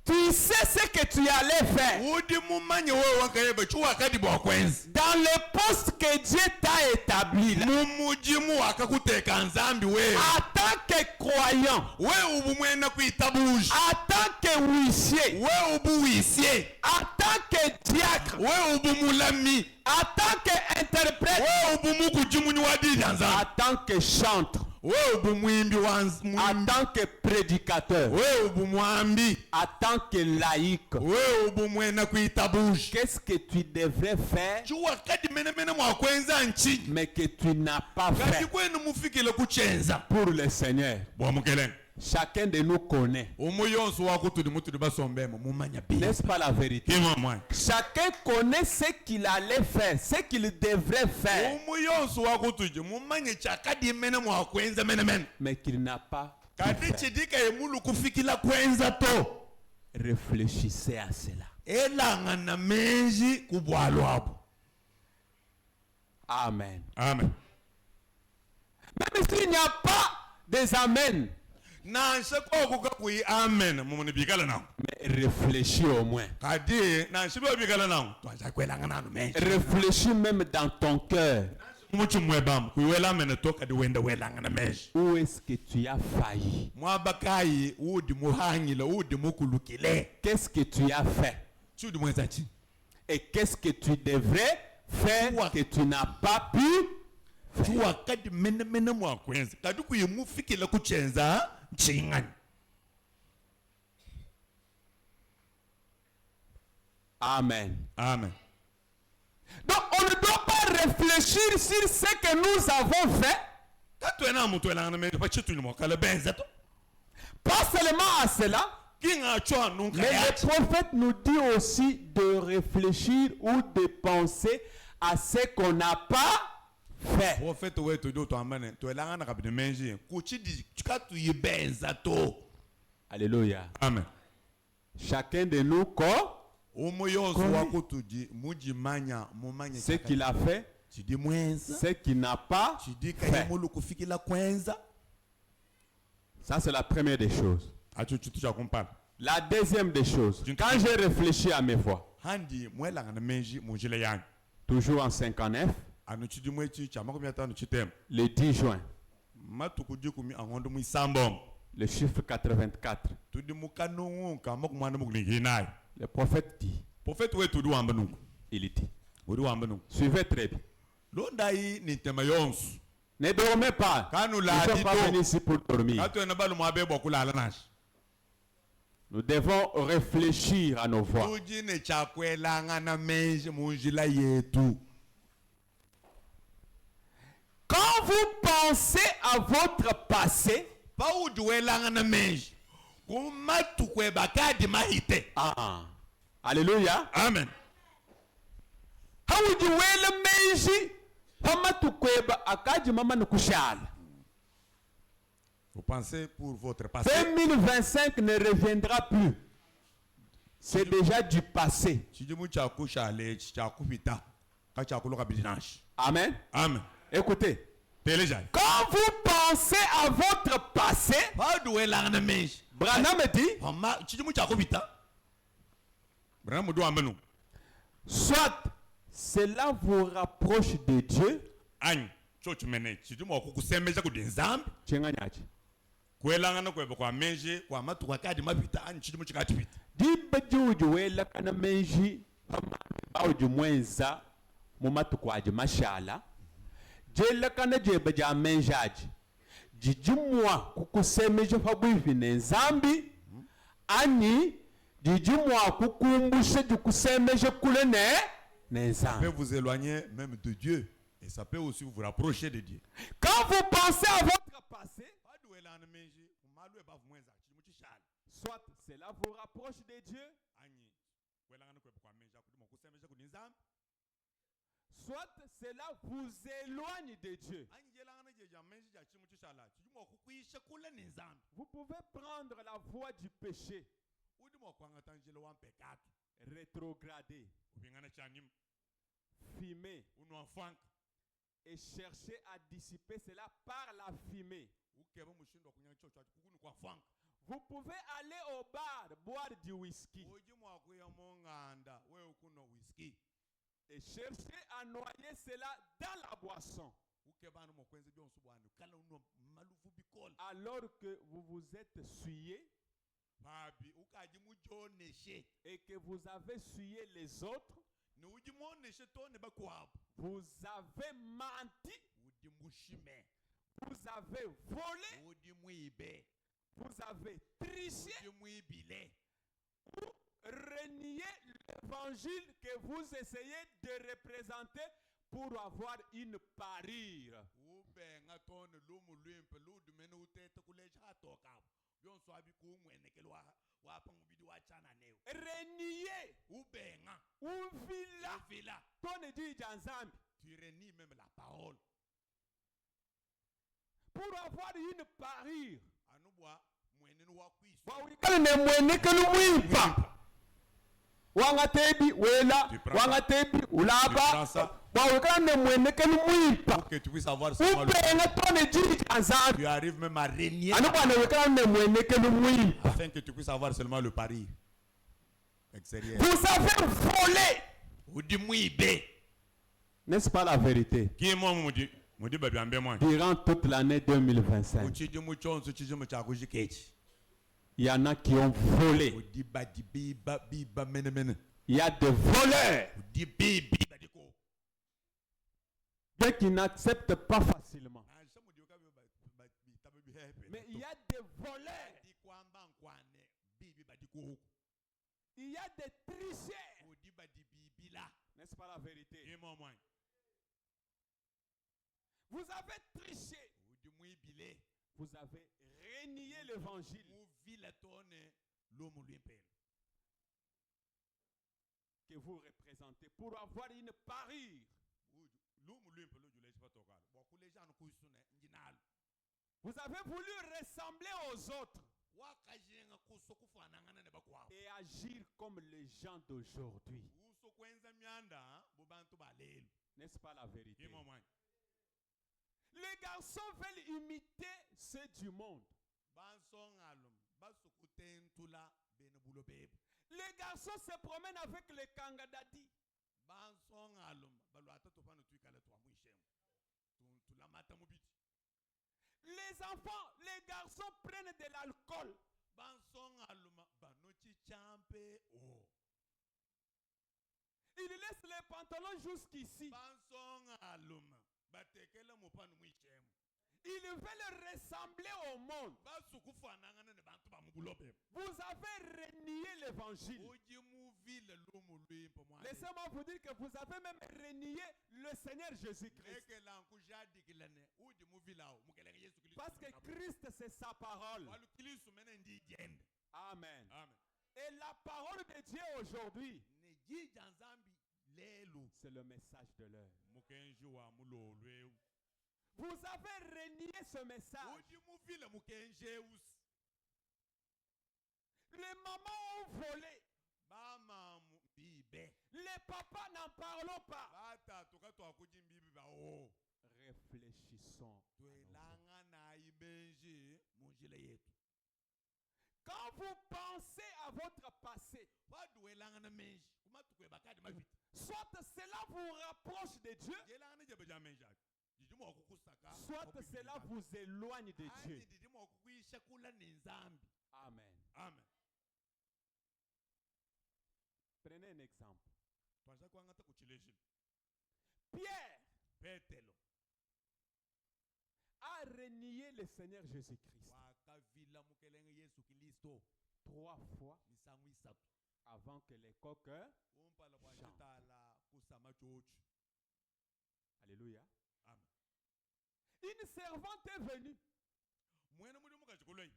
Tu Tu sais ce que tu allais faire. udi mumanye wewe wakayebe chuwakadi bwakwenzi Dans le poste que Dieu t'a établi là, mumujimu wakakuteka nzambi wewe en tant que croyant, wewe ubu mwena kuitabuji en tant que huissier, wewe ubu wisye en tant que diacre, wewe ubu mulami en tant qu'interprète, wewe ubu mukujimunyi wadidi en nzambi tant que chantre, wewe ubu mwimbi en tant que prédicateur, wewe ubu mwambi en tant que laïque. wewe ubu mwena kuitabuji Qu'est-ce que tu devrais faire chuwakadi menemene mwakwenza nchi mais que tu n'as pas kati fait kwenu mufikile kuchenza pour le Seigneur? bwamukelenge Chacun de nous connaît. umuyonso wakutudi mutudi basombemo mumanya bili N'est-ce pas la vérité? kima mwana Chacun connaît ce qu'il allait faire, ce qu'il devrait faire, umuyonso wakutudi mumanye chakadi mene mwakwenza menemene mais qu'il n'a pas kati fait. chidika yemulu kufikila kwenza to Réfléchissez à cela. elangana menji kubwalwabo Amen. amen Même s'il n'y a pas des amen, nanshe kokuka kuyi amen mumuni bikala nawo mais réfléchis au moins. kadi nanshe bikala nawo twanza kwelangana anu menji Réfléchis même dans ton cœur. muchi mwebam kuyiwela amen to kadi wenda welangana menji Où est-ce que tu as failli? mwabakayi udi muhanyile udi mukulukile Qu'est-ce que tu as fait? chudi mwenza chi Et qu'est-ce que tu devrais faire que tu n'as pas pu? chuwa kadi menemene mwakwenza kadi kuyimufikile kuchenza nchingani Amen. amen Donc on ne doit pas réfléchir sur ce que nous avons fait, katwena mutu elangana menji pachituni mwakala benza to pas seulement à cela, kinga chwa nunka mais yachi le prophète nous dit aussi de réfléchir ou de penser à ce qu'on n'a pas fait. profete wetu ndio twambane twelangana kabine menji kuchidi katuyibenza to Alléluia. amen Chacun de nous ko umuyonso Kondi. wakutuji mujimanya mumanye ce qu'il a fait, chidi mwenza ce qu'il n'a pas chidi fait. kayemulu kufikila kwenza Ça c'est la première des choses. acho chitu cha kumpala La deuxième des choses, quand j'ai réfléchi à mes voix, handi mwelangana menji munjile yanyu toujours en 59, anu chidi mwechi cha makumi atano chitem le 10 juin, matuku jikumi angondo mwisambom le chiffre 84, tudi mukanunguka makumwana mukulinginayo le prophète dit, profete wetu udi wamba nungu il dit, udi wamba nungu suivez très bien. londayi ni tema yonso Ne dormez pas. Quand nous Nous l'a ne sommes dit pas donc. venus ici pour dormir. katwena balu mwabebwa kulala nashi Nous devons réfléchir à nos voix. tuji ne chakwelangana menji munjila yetu Quand vous pensez à votre passé, pawudi welangana menji kumatuku bakadi mahite alléluia. amen Hawuji wele menji pama tukweba akaji mama nukushala. vous pensez pour votre passé 2025 ne reviendra plus. C'est déjà du passé. chidimu chakushale chakupita kachakuloka bidinashi Amen. amen Écoutez. teleja Quand vous pensez à votre passé, pawudi welangana menji Branham dit, pama chidimu chakupita Branham do ambenu soit cela vous rapproche de Dieu, any church mene chidimu okukusembeja kudinzambi chenganyachi. kwelangana kwebe kwa menji kwa matuku akadi mapita any chidimu chikatipita Diba juji wela kana menji au jumwenza mumatu kwa mashala. Jela kana jeba ja menjaji. Jijimwa kukusemeje fabwifi nenzambi. Ani jijimwa kukumbushe jukusemeje kule nenzambi. peut vous éloigner même de Dieu et ça peut aussi vous rapprocher de Dieu. Quand vous pensez à votre passé, soit cela vous rapproche de Dieu, soit cela vous éloigne de Dieu. Vous pouvez prendre la voie du péché, rétrograder, fumer et chercher à dissiper cela par la fumée. Vous pouvez aller au bar, boire du whisky uji mwakuya monganda we ukuno whisky et chercher à noyer cela dans la boisson. uke banu mokwenze byonso bwanu kala uno malufu bikola Alors que vous vous êtes souillé babi ukaji mujoneshe et que vous avez souillé les autres, ni uji moneshe tone bakwabo vous avez menti, udi mushime vous avez volé, udi muibe vous avez triché udi muibile ou renié l'évangile que vous essayez de représenter pour avoir une parure. ubenga tone lumu lwimpe ludumene utete kuleja atokabo byonso abikumwenekelo wapha ngubidi wachana newe Renier ubenga ou villa uvila ton dit Janzambi tu renies même la parole pour avoir une parure. anubwa mwenene wakwiso Wawikane mwenekelo mwimpa. Wangatebi wela, Tu prends wangatebi Tu ulaba. prends ça. Wawikane mwenekelo mwimpa. pour que tu puisses avoir seulement le Ubenga ton dit Janzambi. tu arrives même à régner Anubwana wikane mwenekelo mwimpa. afin que tu puisses avoir seulement le pari extérieur Vous avez volé. udi muibe N'est-ce pas la vérité? ki mo mudi babyambe mwana Durant toute l'année 2025, uchiji muchonso chiji muchakujikechi il y en a qui ont volé. udi badi biba mene Il y a des voleurs. udi bibi badiko Bien qu'ils n'acceptent pas facilement. ansha mudi okabe bitabe bihepe Mais il y a des voleurs. di kwamba nkwane bibi badiko Il y a des tricheurs. udi badi bibila N'est-ce pas la vérité? imo mwana Vous avez triché. udi muibile Vous avez renié l'évangile muvila tone lumu lwimpelo que vous représentez pour avoir une parure. lumu lwimpelo julechi patokala bwakulejana kuisune njinalo Vous avez voulu ressembler aux autres wakajenga kuso kufanangana ne bakwabo et agir comme les gens d'aujourd'hui. uso kwenza myanda bubantu balelo N'est-ce pas la vérité? imo mwana Les garçons veulent imiter ceux du monde. bansongalum basukutentula bene bulo bebe Les garçons se promènent avec les kangadadi. bansongalum balwata tofana tuikala twamwishemu tulamata mubiti Les enfants, les garçons prennent de l'alcool. bansongalum banochi champe o Ils laissent les pantalons jusqu'ici. bansongalum batekela mupanu mwishemu Ils veulent ressembler au monde. basukufanangana ne bantu bamubulo bebe Vous avez renié l'évangile. uji muvile lumu lwimpo mwana Laissez-moi vous dire que vous avez même renié le Seigneur Jésus-Christ. ekela nkujadikilane uji muvilao mukelenge Yesu Kristo Parce que Christ, c'est sa parole. walukilisu mene ndijende Amen. amen Et la parole de Dieu aujourd'hui, nejija nzambi lelo c'est le message de l'heure. mukenji wa mulolwe Vous avez renié ce message. uji muvile mukenje usi Les mamans ont volé. bama bibe Les papas n'en parlons pas. batatu katwakuji mbibi bawo Réfléchissons. twelanga nayi benji munjila yetu Quand vous pensez à votre passé, waduwelanga na menji kumatukwe bakadi mavita soit cela vous rapproche de Dieu, jelanga ne jebe ja menji ati jijima wakukusaka soit cela vous éloigne de Dieu. jijima wakukwisha kula nenzambi Amen. amen Prenez un exemple. twaza kwangata kuchileshini Pierre petelo a renié le Seigneur Jésus-Christ wakavila mukelenge Yesu Kristo 3 fois misango isatu avant que les coqs. umpala bwachitala kusama chochi Alléluia. amen Une servante est venue. mwene muli mukachikuloi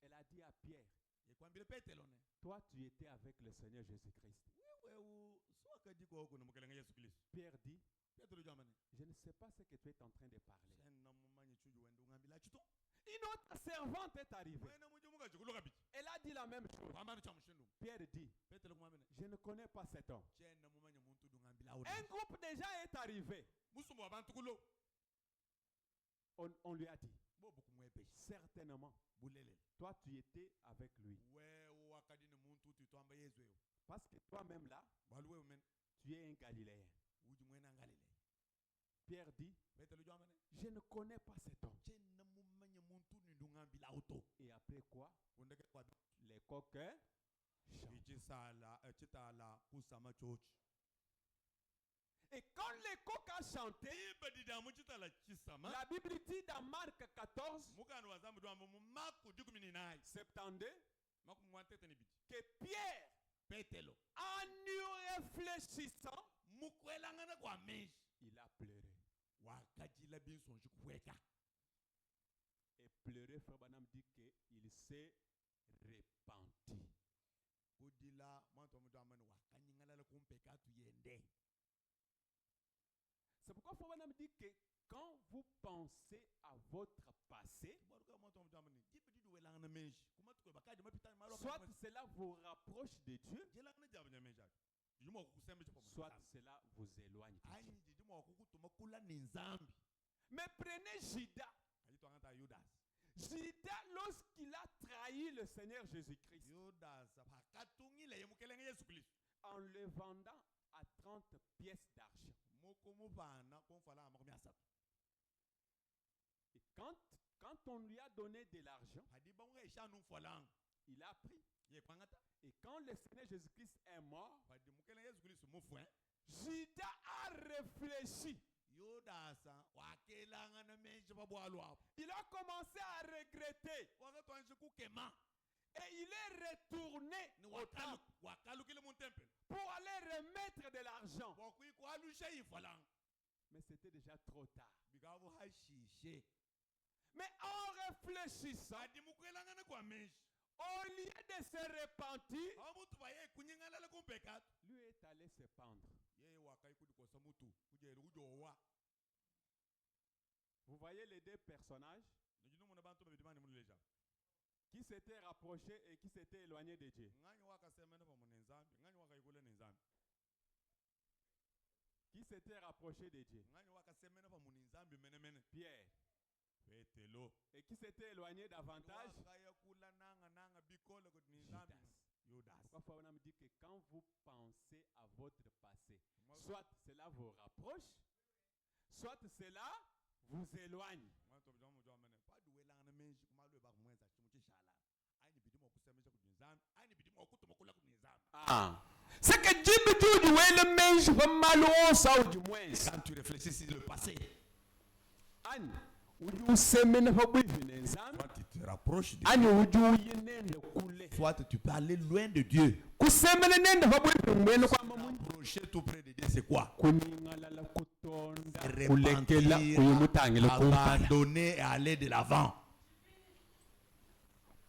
Elle a dit à Pierre, yekwambile petelo ne toi tu étais avec le Seigneur Jésus-Christ. wewe swakadiko kuna mukelenge Yesu Kristo Pierre dit, petelo jamani je ne sais pas ce que tu es en train de parler. senna mumanye chuju wende ungambila chito Une autre servante est arrivée. mwene muli mukachikuloka bichi Elle a dit la même chose. kwambani cha mushindu Pierre dit, petelo kumwamene je ne connais pas cet homme. chenna mumanye muntu dungambila awu Un groupe de gens est arrivé. musumba wabantu kulo On lui a dit, bo beaucoup moins péché Certainement. bulele Toi, tu étais avec lui. ouais wakadi ne muntu tu tomba yezu yo Parce que toi-même là, balwe men tu es un Galiléen. uji mwena ngalile Pierre dit, petelo jomane je ne connais pas cet homme. chenna mumanye muntu ni ndungambila auto Et après quoi? undeke kwa Les coqs chantent. ichisala chitala kusama church Et quand les coqs ont chanté, ibadida muchitala chisama la Bible dit dans Marc 14, mukanu wazamu dwambo mumaku 19 72, maku mwantete ni biti que Pierre, petelo en y réfléchissant, mukwelangana kwa meshi il a pleuré. wakajila binsonji kuweka Et pleurer, Frère Branham dit qu'il s'est repenti. kudila mwanto mtu amani wakanyingalala kumpeka tuyende C'est pourquoi Frère Branham dit que quand vous pensez à votre passé, baruka mwanto mtu amani jibidi duwelangana meshi kumatukwe bakaje mapitani malo soit cela vous rapproche de Dieu, jelangana jabanya meshi jijuma kukusema cho soit cela vous éloigne de Dieu. ayi jijuma kukutuma kula ni nzambi Mais prenez Judas. kajito angata Judas Judas, lorsqu'il a trahi le Seigneur Jésus-Christ, Judas pakatungile yemukelenge Yesu Kristo en le vendant à 30 pièces d'argent. mukumubana kumfala amakumi asatu Et quand on lui a donné de l'argent, hadiba unga ishanu mfalang il a pris. ye kwangata Et quand le Seigneur Jésus-Christ est mort, hadi mukelenge Yesu Kristo mufwe Judas a réfléchi. Judas wakelangana meshi babwalo apo Il a commencé à regretter. wakatwanje kukema Et il est retourné ni au temple wakalukile mu temple pour aller remettre de l'argent. wakuikwalusha ifalang Mais c'était déjà trop tard. bikavu hashishe Mais en réfléchissant, hadi mukwelangana kwa meshi au lieu de se repentir, amutu baye kunyingalala kumpekatu lui est allé se pendre. yeye wakaikudikosa mutu kujele kujowa Vous voyez les deux personnages nijinumuna bantu babidimani muleja qui s'étaient rapprochés et qui s'étaient éloignés de Dieu. ngani wakasemena pamoja na nzambi ngani wakaikule na nzambi Qui s'étaient rapprochés de Dieu. ngani wakasemena pamoja na nzambi menemene Pierre. petelo Et qui s'étaient éloignés davantage. wakayakula nanga bikole kuti ni nzambi Judas. Judas Pourquoi Frère Branham dit que quand vous pensez à votre passé, Moi, soit cela vous rapproche, soit cela vous éloigne. mwanto mjamu jamane paduwelangana menshi kumalwe bakumwenza chimuchishala ayi nibidimo kusemesha kuti nzambi ayi nibidimo kutuma kula kuti nzambi C'est que Dieu me dit le mèche va malheureux ça du moins. quand tu réfléchis sur le passé Anne, uju semene fa bwivine nzambi. toi tu te rapproches de Anne uju yinende kule. soit tu peux aller loin de Dieu Kusemene nende fa bwivine mwene kwa mamunyi. approcher tout près de Dieu c'est quoi Kuningalala kutonda repentir kulekela uyumutangile kumpala. abandonner et aller de l'avant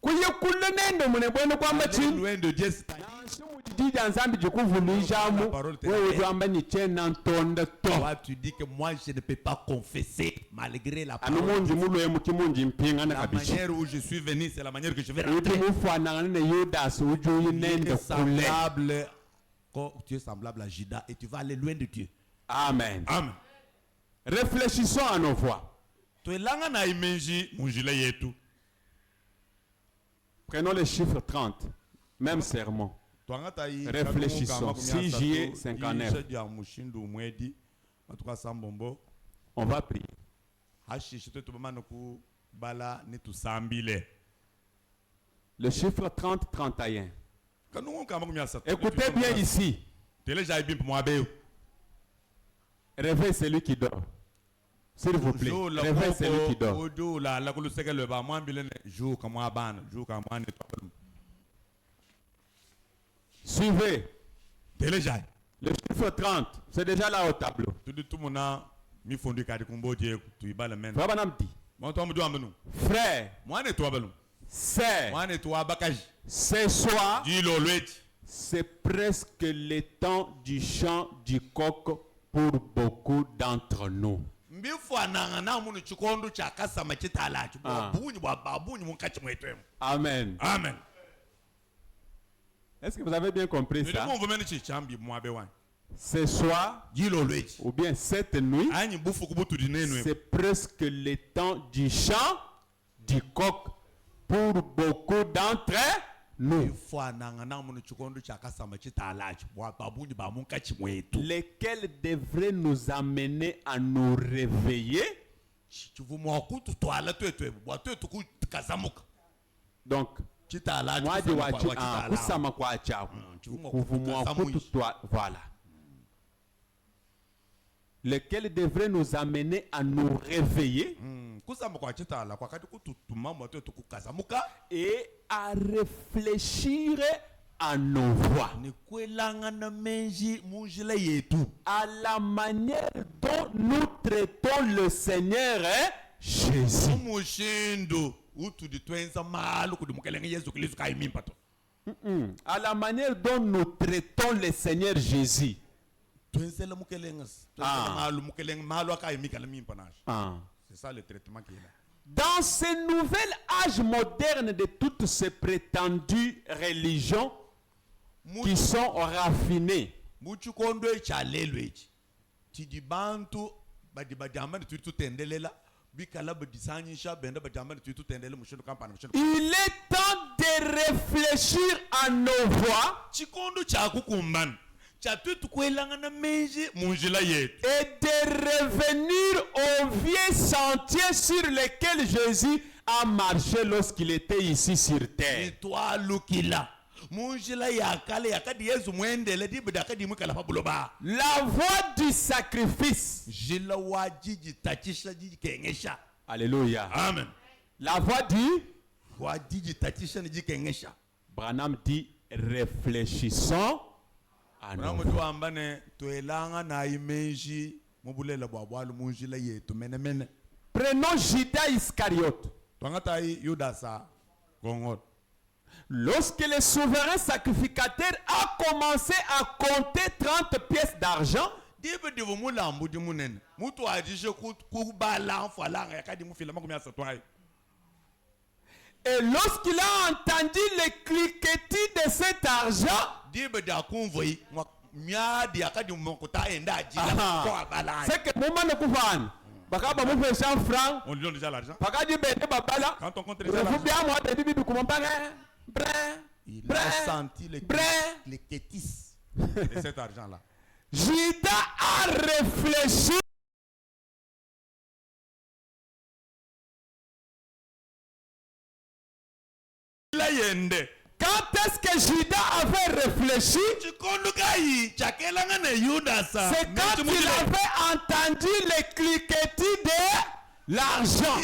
Kuye kule nende mune bwene kwa aller machini. loin de Dieu c'est-à-dire Nansi mujidija nzambi jikuvunishamu wewe twamba nichena ntonda to. toi tu dis que moi je ne peux pas confesser malgré la Ano parole munji mulwe mukimunji mpinga na la kabichi. manière où je suis venu c'est la manière que je vais Uju rentrer mufanana ne Judas uju yinende kule. semblable quand tu es semblable à Judas et tu vas aller loin de Dieu Amen. amen Réfléchissons à nos voix. twelanga na imenji munjila yetu Prenons le chiffre 30. Même sermon. Réfléchissons. Si j'y ai 59. ya mushindu mwedi matuka sambombo On va prier. hashishi twetu bamana ku bala nitusambile Le chiffre 30, 31. kanungu kama kumya satu Écoutez bien ici. teleja ibimpo mwabeyo Réveille celui qui dort. S'il vous plaît. Réveille celui qui dort. ojo la la kulusekele ba mwambile jo kama abana jo kama ne to Suivez. teleja Le chiffre 30, c'est déjà là au tableau. tudi tumuna mi fondi kadi kumboje tu ibala men Frère Branham dit, mon to amdu amenu frère, mwane to abelu c'est mwane to abakaji ce soir, jilo lweti c'est presque le temps du chant du coq pour beaucoup d'entre nous. mbifananga na munu chikondo chakasama chitalacho babunyi babunyi munkachi mwetwemo Amen. amen Est-ce que vous avez bien compris ça? ndimuvumeni chichambi mwabe wani Ce soir, jilo lweti ou bien cette nuit, anyi bufu kubutu dinenwe c'est presque le temps du chant du coq pour beaucoup d'entre nous. Lesquels devraient nous amener à nous réveiller. Donc, voilà. Lesquels devraient nous amener à nous réveiller et à réfléchir à nos voix, à la manière dont nous traitons le Seigneur Jésus. À la manière dont nous traitons le Seigneur Jésus. C'est ça le traitement qui est là. Dans ce nouvel âge moderne de toutes ces prétendues religions qui sont raffinées, il est temps de réfléchir à nos voix et de revenir aux vieux sentiers sur lesquels Jésus a marché lorsqu'il était ici sur terre. La voie du sacrifice. Alléluia. Amen. La voie du Branham dit réfléchissons à nos voix. Prenons Judas Iscariote. Lorsque le souverain sacrificateur a commencé à compter 30 pièces d'argent, et lorsqu'il a entendu le cliquetis de cet argent, c'est que moment de couvrir. On lui donne déjà l'argent. Quand on compte déjà l'argent, il a senti les cliquetis de cet argent-là. Judas a réfléchi. Quand est-ce que Judas avait réfléchi? C'est quand il avait entendu les cliquetis de l'argent.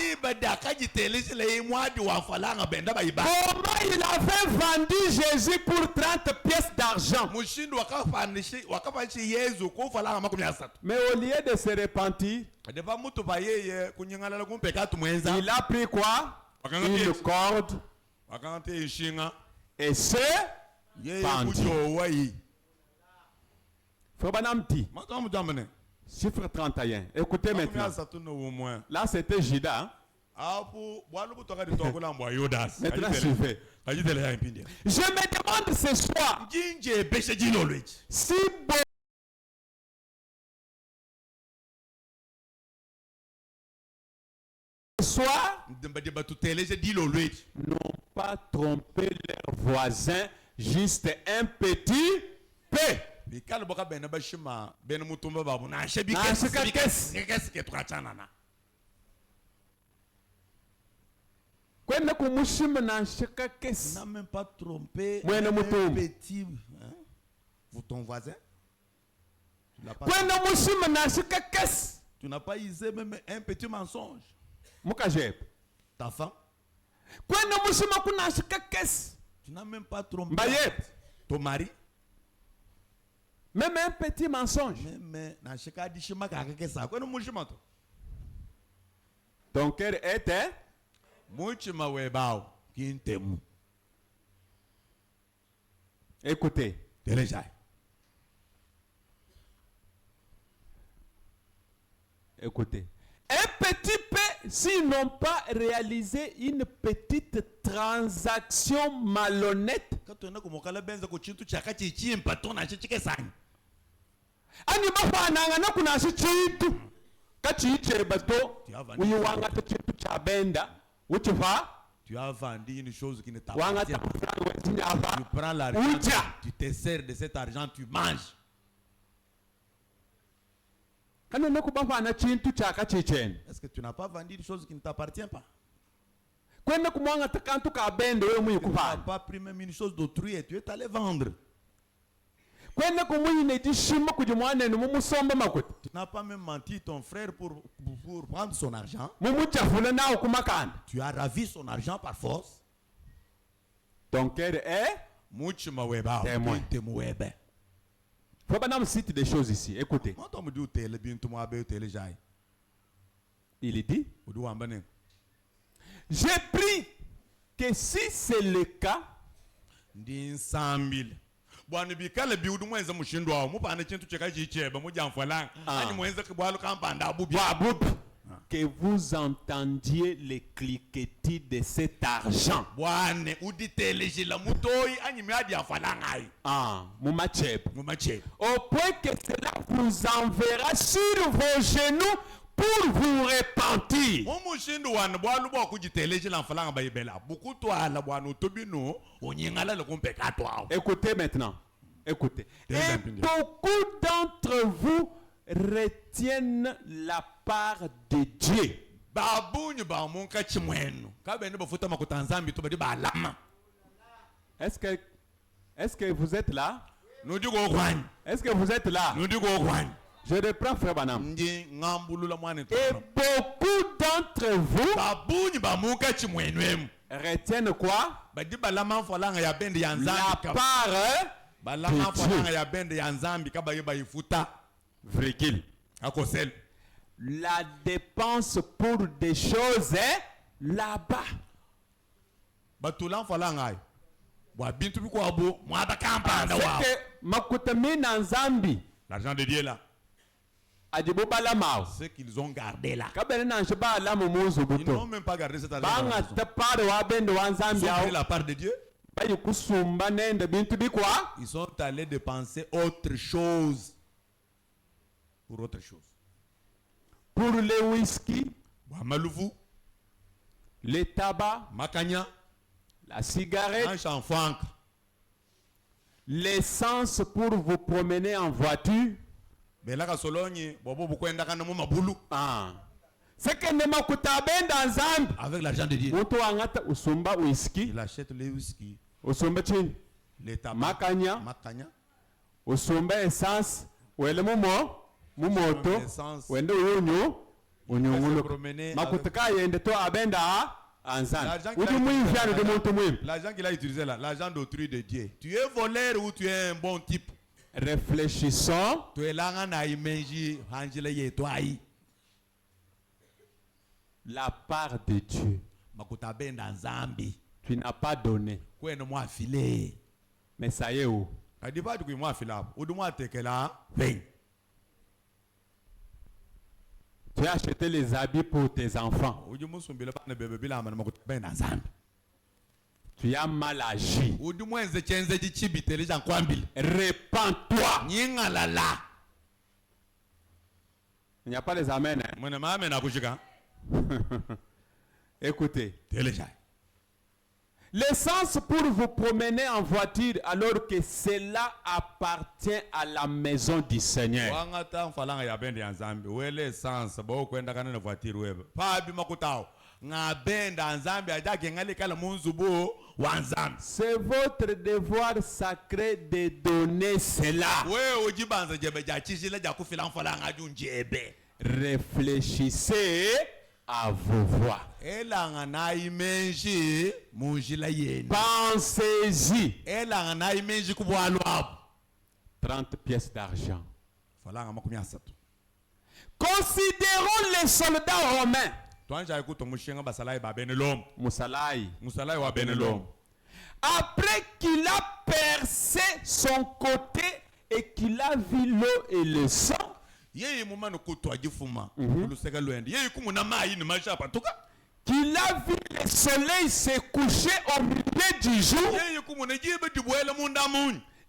Comment il avait vendu Jésus pour 30 pièces d'argent? Mais au lieu de se repentir, il a pris quoi? Une corde et se pendit. Frère Branham dit, chiffre 31. Écoutez maintenant. Là, c'était Judas. Maintenant, suivez. Je me demande ce soir si n'ont pas trompé leurs voisins, juste un petit peu. N'a même pas trompé un petit ton voisin. Tu n'as pas usé même un petit mensonge. Ta femme. Tu n'as même pas trompé ton mari. Même un petit mensonge. Ton cœur était écoutez. Écoutez. Un petit peu, s'ils n'ont pas réalisé une petite transaction malhonnête, Où tu vas? Tu as vendu une chose qui ne Wanga t'appartient pas. ta franga Tu prends l'argent, Outia. tu te sers de cet argent, tu manges. Kana nakuba na chintu chaka chichen. Est-ce que tu n'as pas vendu une chose qui ne t'appartient pas? Kwenda kumwanga takantu ka bende we muyi Tu n'as kuvana. pas pris même une chose d'autrui et tu es allé vendre. Kwenda kumuyi ne tishima kujumwane no mumusomba makuti. Tu n'as pas même menti ton frère pour prendre son argent. Mumuchafuna na okumakana. Tu as ravi son argent par force. Ton cœur est témoin. Faut pas nous citer des choses ici. Écoutez. Il dit, j'ai pris que si c'est le cas, bwana bikala biudu mwenza mushindo wao mupana chintu chakachicheba mujamfalanga ani mwenza kibwalu kampanda abubi que vous entendiez les cliquetis de cet argent. bwana uditeleje la mutoi ani miadi afalanga ai mumachep. mumachep Au point que cela vous enverra sur vos genoux pour vous repentir. mumushindo wana bwalu bwa kujiteleje la mfalanga bayibela bukutwala bwana utobino onyingala lekompekatwa. Écoutez maintenant. Écoutez. Et beaucoup d'entre vous retiennent la part de Dieu. Babunyu ba munka chimwenu kabene bafuta makutanzambi to badi balama. Est-ce que vous êtes là? Est-ce que vous êtes là? Je reprends frère Banam. Et beaucoup d'entre vous retiennent quoi? La part virgule. La dépense pour des choses est là-bas. L'argent de Dieu là. Ce qu'ils ont gardé là. Ils n'ont même pas gardé cet argent. Ils ont pris la part de Dieu. Ils sont allés dépenser autre chose. Pour autre chose. Pour le whisky, le tabac, Makanya, la cigarette, l'essence pour vous promener en voiture. C'est que ne m'akutabe dans Zambi. Avec l'argent de Dieu. Il achète le whisky. Le tabac. Makanya. Usumba essence. Wele mumoto. Wende unyungulu. Makutaka yende to abenda. L'argent qu'il a utilisé là, l'argent d'autrui de Dieu. Tu es voleur ou tu es un bon type? Réfléchissons. Tu es là en Aïmenji, Angela toi. La part de Dieu. Tu n'as pas donné. Mais ça y est où? Tu as acheté les habits pour tes enfants. Tu as mal agi. Répands-toi. Il n'y a pas les amens. Écoutez. L'essence pour vous promener en voiture alors que cela appartient à la maison du Seigneur. C'est votre devoir sacré de donner cela. Réfléchissez à vos voix. Pensez-y. 30 pièces d'argent. Considérons les soldats romains. Après qu'il a percé son côté et qu'il a vu l'eau et le sang, qu'il a vu le soleil se coucher au milieu du jour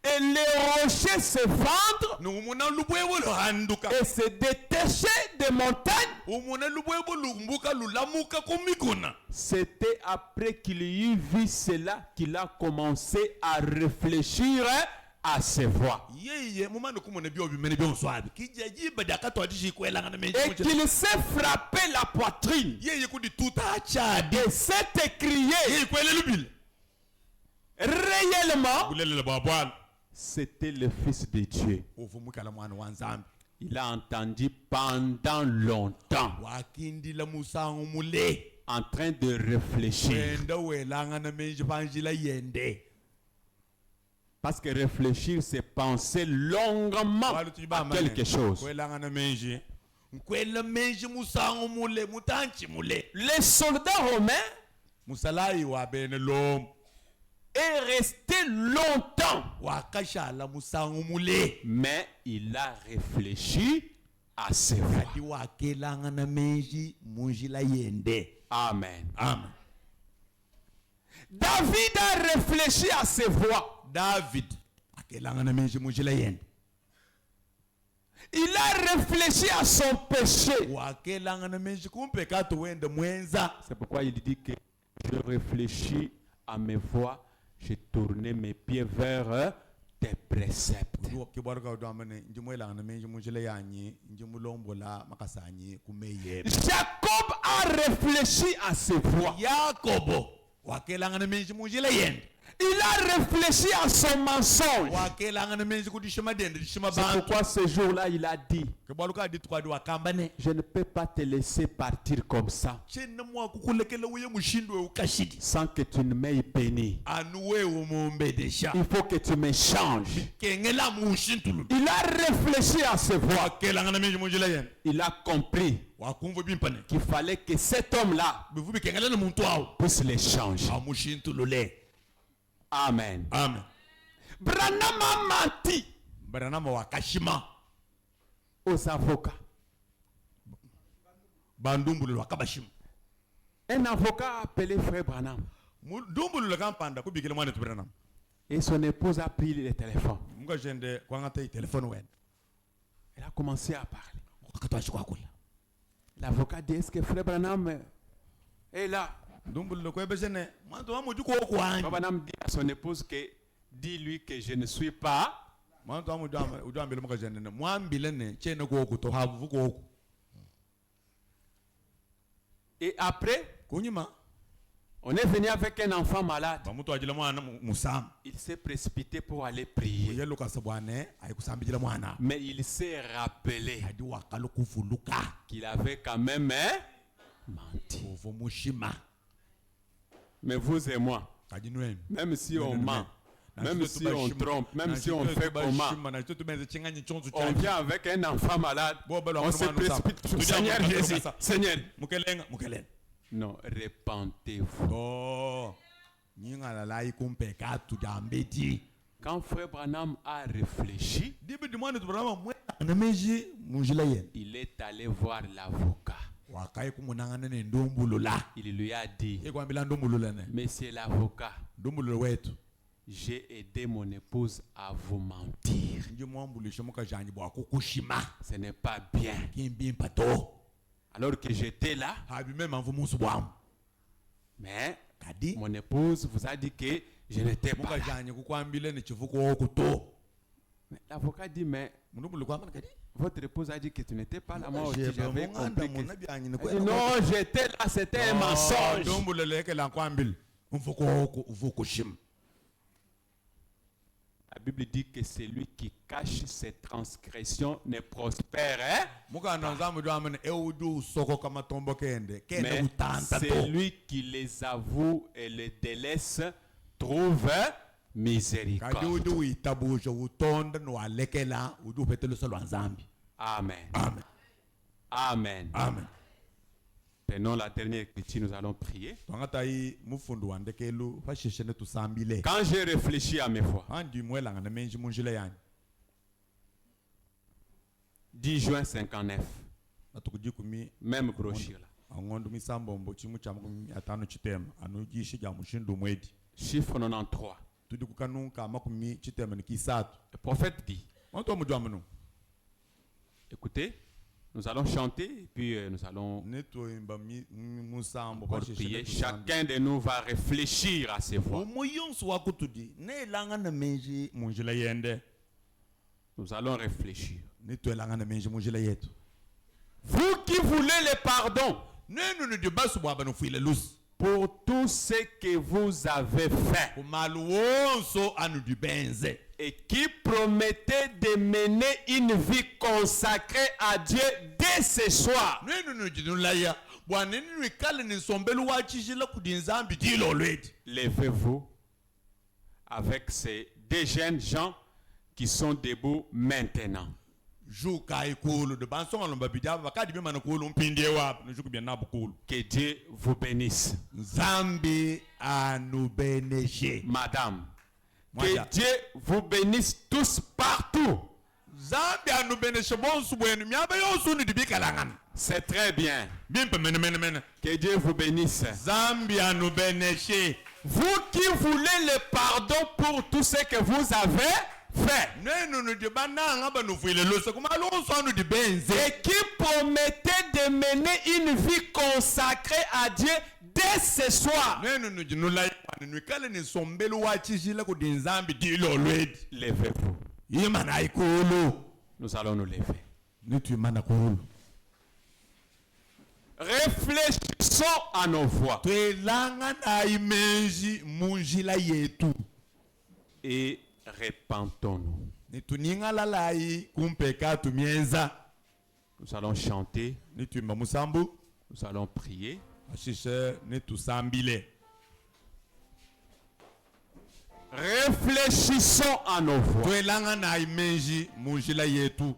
Et les rochers se fendent numuna lubwebulu handuka et se détacher des montagnes. umuna lubwebulu mbuka lulamuka kumikuna. C'était après qu'il eut vu cela qu'il a commencé à réfléchir à ses voies. Yeye mumana kumune byo bimene byo nswabi kijaji badaka to adishi kwelanga na menji Et qu'il s'est frappé la poitrine. yeye kudi tuta achade Et s'est écrié yeye kwele lubile réellement, kulele babwala c'était le Fils de Dieu. uvumukala mwana wa nzambi Il a entendu pendant longtemps wakindila musango mule en train de réfléchir. wenda welanga na menji banjila yende Parce que réfléchir, c'est penser longuement à quelque chose. kwelanga na menji kwela menji musango mule mutanchi mule Les soldats romains musalai wa bene lom est resté longtemps, wakashala musango mule mais il a réfléchi à ses voies. kadi wakelanga na menji munjila yende. Amen. Amen. David a réfléchi à ses voies. David akelanga na menji munjila yende. Il a réfléchi à son péché. wakelanga na menji kumpe kato wende mwenza. C'est pourquoi il dit que je réfléchis à mes voies, j'ai tourné mes pieds vers tes préceptes. kibaruka udamane njimwelanga na menji munjila yanyi njimulombola makasanyi kumeye. Jacob a réfléchi à ses voies. Yakobo wakelanga na menji munjila yende. Il a réfléchi à son mensonge. wakelanga na menji kudishima dende dishima C'est bantu. pourquoi ce jour-là, il a dit, kibaruka dit kwadi wakambane je ne peux pas te laisser partir comme ça chena mwa kukulekela uye mushindwe ukashidi sans que tu ne m'aies béni. anuwe umumbedesha Il faut que tu me changes. kengela mushintulu. Il a réfléchi à ses voies. wakelanga na menji munjila yende. Il a compris wakumva bimpane qu'il fallait que cet homme-là bivubi kengela na muntu awo puisse les changer. amushintulu le. Amen. Amen. Branham a menti Branham wakashima aux avocats. bandumbulu wakabashima. Un avocat a appelé frère Branham Dumbulu kampanda kubikile mwana tu Branham. et son épouse a pris le téléphone. Munga jende kwangata téléphone wen. Elle a commencé à parler. Akatwashi kwakula. L'avocat dit, est-ce que frère Branham est là? Dumbulu kwebejene mwanzo wa mujuko kwani. Frère Branham dit à son épouse que dis-lui que je ne suis pas. Mwanzo wa mujambele muka jende mwambile ne chene ko kuto havu ko. Et après, Kunyima on est venu avec un enfant malade. bamutu ajila mwana musam. Il s'est précipité pour aller prier. Yelo kasabwane ayikusambijila mwana. Mais il s'est rappelé Adi wakalukufuluka. qu'il avait quand même menti. Ovo mushima. Mais vous et moi, Kajinwen. même si on ment, même si on trompe, même si on fait comment, on vient avec un enfant malade, on se précipite. Seigneur Jésus, Seigneur. Mukelenga, mukelen. Non, repentez-vous. Oh, nyingala la ikumpe katu jambeti. Quand frère Branham a réfléchi, Dibi dimani tu Branham mwe na meji munjila yen. il est allé voir l'avocat. Wakai kumunanga ne ndombulu la. Il lui a dit, Ekwambila ndombulu la ne. Monsieur l'avocat, Ndombulu wetu. j'ai aidé mon épouse à vous mentir. Nji mwambulu shemuka janyi bwa kukushima. Ce n'est pas bien. Kimbi mpato. Alors que j'étais là, Habi meme mvu musu bwamu. mais Kadi mon épouse vous a dit que je n'étais pas muka là. janyi kukwambile ne chifuko okuto. Mais l'avocat dit, mais Ndombulu kwa mana kadi? votre épouse a dit que tu n'étais pas là. Moi aussi, Jebe j'avais munganda compris que... muna byanyi ne Elle kwa. dit, non, j'étais là, c'était un mensonge. Ndombulu leke la kwambile. Mfuko oku uvukushima. La Bible dit que celui qui cache ses transgressions ne prospère. Hein? Muka nanzamu do amene eudu soko kama tombo kende. Kende Mais utanta to. celui qui les avoue et les délaisse trouve Kadi miséricorde. udu itabujo utonda no alekela udu petelo solo nzambi. Amen. Amen. Amen. Amen. Prenons la dernière écriture, nous allons prier. Twangata yi mufundu wandekelu fashishene tusambile. Quand j'ai réfléchi à mes voix, Andi mwela ngana menji munjile yani. 10 juin 59, Natukuji kumi même brochure là. angondu misambo mbo chimu cha atano chitema anu jishi ja mushindu mwedi. Chiffre 93. tudi kukanuka makumi chitemani kisatu. Le prophète dit, Onto mujamanu. écoutez, nous allons chanter et puis nous allons Neto imba musambo encore prier. Chacun de nous va réfléchir à ses voix. Omuyonso wakutudi ne langa na menji munjila yende. Nous allons réfléchir. Neto langa na menji munjila yetu. Vous qui voulez le pardon Nenu ne de basu baba no fuile lus. pour tout ce que vous avez fait Kumaluonso anu du benze. et qui promettez de mener une vie consacrée à Dieu dès ce soir. Nenu ne de laya. Bwana nenu ikale ni sombelu wa chishila kudinzambi dilo lwedi. Levez-vous avec ces deux jeunes gens qui sont debout maintenant. Juka ikulu de banson alomba bidaba bakadi bema na kulu mpinde wapo njuku bya nabu kulu. Que Dieu vous bénisse. Zambi anu beneshe. Madame, Moya. que Dieu vous bénisse tous partout. Zambi anu beneshe bonsu bwenu myaba yosu ni dibikalangana. C'est très bien. Bimpe mene. Que Dieu vous bénisse. Zambi anu beneshe. Vous qui voulez le pardon pour tout ce que vous avez fait Nenu ne de bananga ba no fuile loso kumalonso anu di benze. et qui promettez de mener une vie consacrée à Dieu dès ce soir. Nenu ne de nulaya nenu ikale ni sombelu wa chishila kudinzambi dilo lwedi. Levez-vous. Yimana ikulu. Nous allons nous lever. Nitu imana kulu. Réfléchissons à nos voix Twelanga na imenji munjila yetu. et repentons-nous. Nituninga lalai kumpeka tumienza. Nous allons chanter, Nitu imba musambu. nous allons prier. Ashishe nitu sambile. Réfléchissons à nos voix. Twelanga na imenji munjila yetu.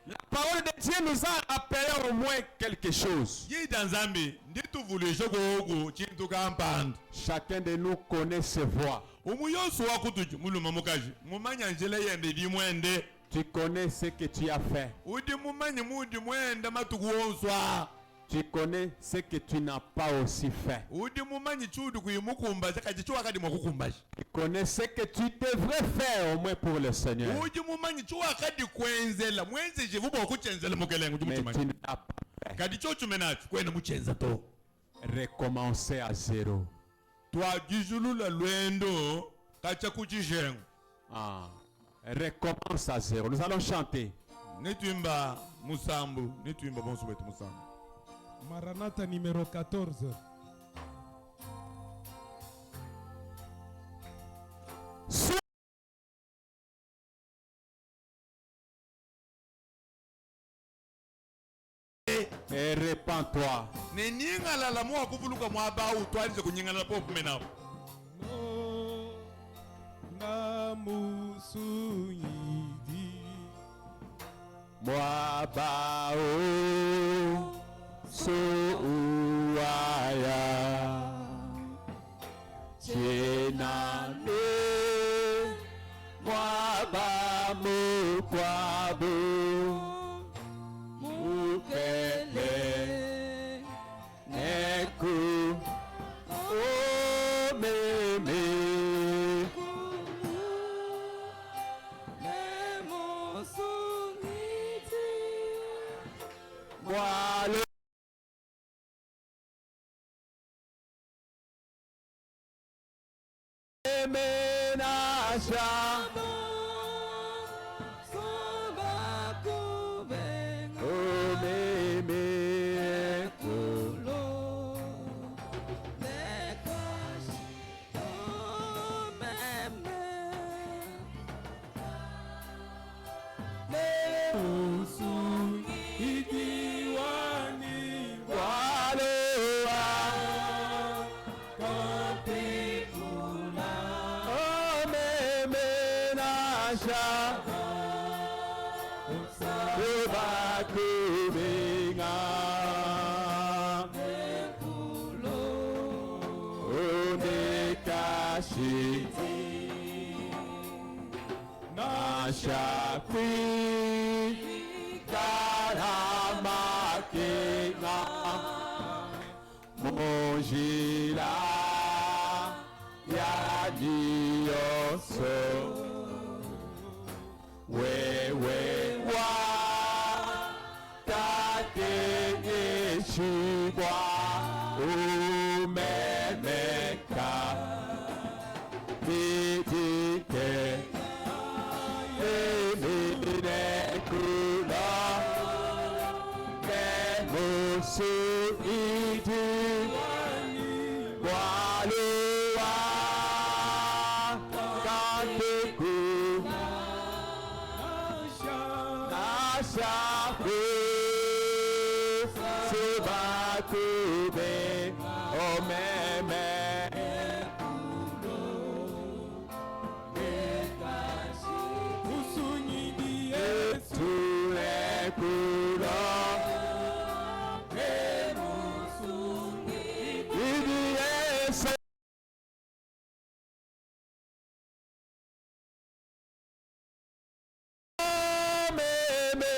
La parole de Dieu nous a rappelé au moins quelque chose. Yida nzambi nditu vulisho gogo chintu kampanda. Chacun de nous connaît ses voix. Umuyosu wakutuju muluma mukaji. Mumanya njela yende di mwende. Tu connais ce que tu as fait. Udi mumanya mudi mwende matuku wonswa. Tu connais ce que tu n'as pas aussi fait. Udi mumanyi chudu kuyimukumba chakaji chwa kadi mwakukumbaji. Tu connais ce que tu devrais faire au moins pour le Seigneur. Udi mumanyi chwa kadi kwenzela mwenze jivuba wakuchenzela mukelengu Mais tumuchimani. tu n'as pas fait. Kadi chochu menachu kwena muchenza to. Recommencer à zéro. Twajijulula lwendo kacha kuchishengu. Ah. Recommence à zéro. Nous allons chanter. Nituimba musambu, nituimba bonsu wetu musambu. Maranatha numéro 14. Et répands-toi. Nenyingala mwa kuvuluka mwaba utwalize kunyingala popu menapo. No namusuyidi. Mwabao suwaya chenane mwaba mukwabu mukele neku omeme Wale menasha omeme kulo Shakwi Karamakina Mojila Ya iti walua kateku nashaku sebatube omeme tulekulo Idiese meme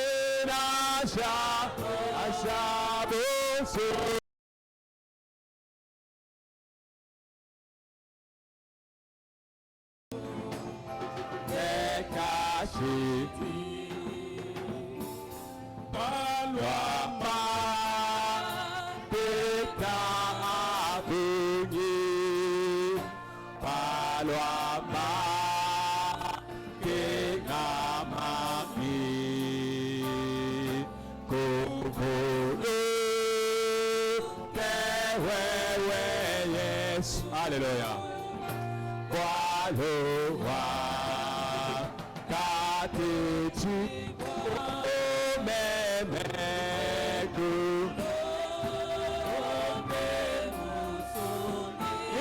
nasha ashabusu Ekashiti Balwama Peta Abunyi Balwama Kingamaki Kuhulu Kewewe Yes Hallelujah Kwalowa Katichi Omemeku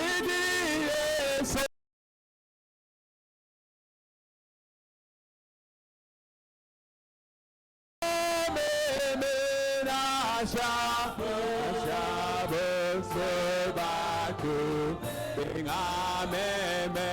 Idiese Omemenasha Ashabusebaku Bingamemeku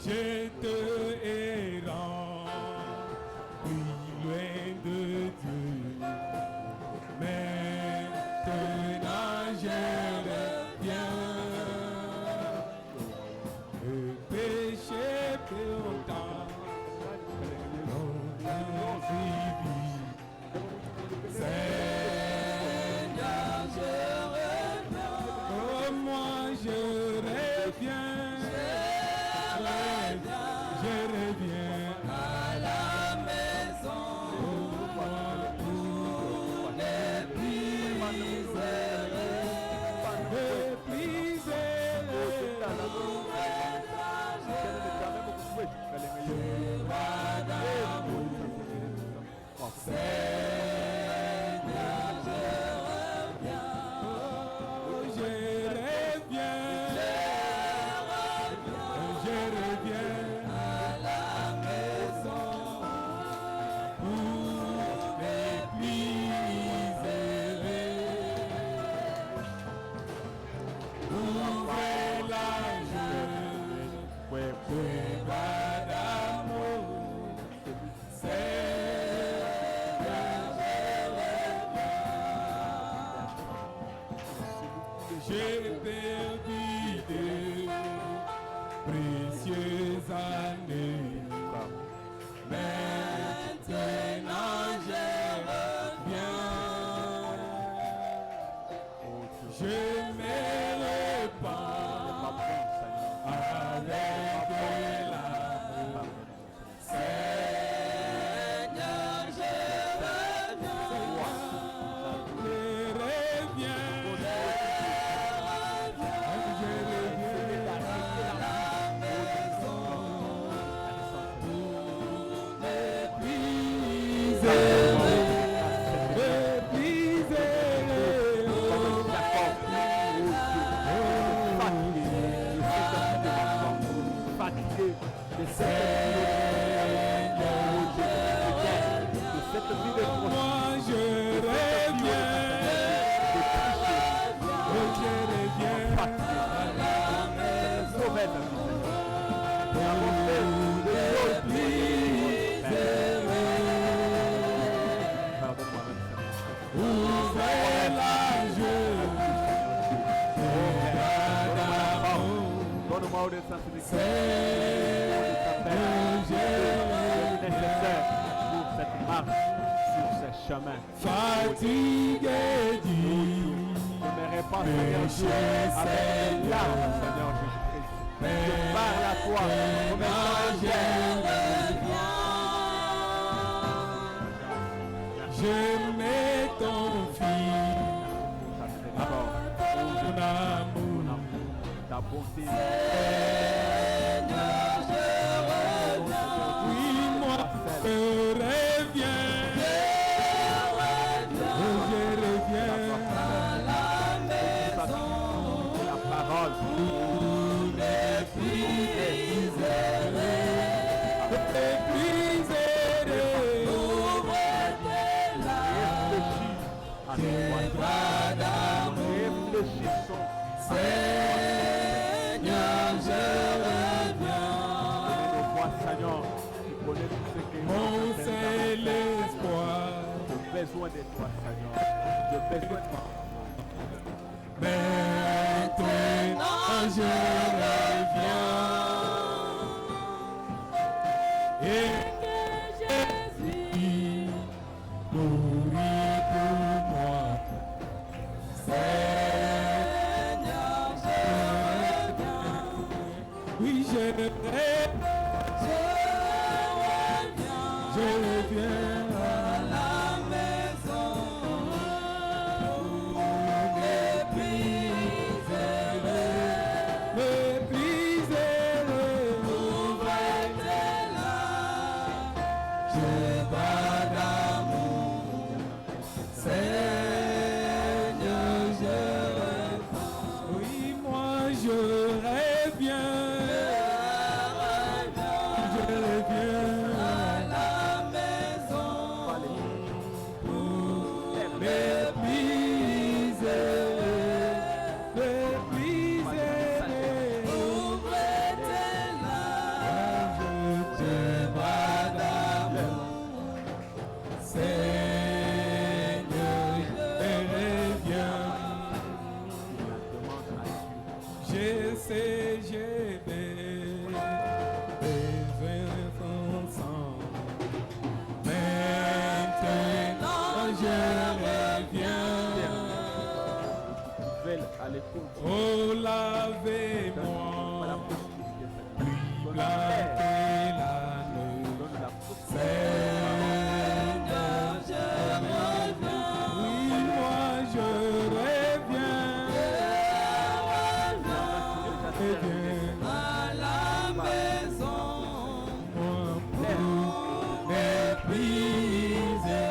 Je te errant, oui, loin de Dieu. Maintenant je reviens. Le péché fait autant, longtemps suivi. Seigneur, je reviens. Oh, moi je reviens. Je reviens à la maison pour l'épuiser. envie de prospérer. Moi je reviens. Oh, je reviens à la maison. Sauver ta vie, Seigneur. Nous avons fait des choses pour toi. Pardonne-moi, même Seigneur. Ouvrez la joie. Donne-moi de sanctification. C'est nécessaire pour cette marche sur ces chemins. Fatigué dit. Je ne me répands, Seigneur Dieu, avec les larmes, Seigneur Jésus-Christ. Je parle à toi comme étant un Père. Je mets ton fils, D'abord, ton amour. ta bonté. Oui, moi je reviens. Oh, je reviens à la maison. La parole. À nos voix. Réfléchissons. Seigneur, je reviens. Donnez nos voix, Seigneur. Tu connais tout ce que Mon seul espoir. J'ai besoin de toi, Seigneur. J'ai besoin de toi. Maintenant je reviens. Et que Jésus mourit pour moi. Seigneur, je reviens. Oui, je reviens. Je reviens à la maison. À l'écoute. Oh, lavez-moi, plus blanc que l'âne. Seigneur, je reviens. Oui, moi je reviens. Reviens à la maison. Moi pour mépriser.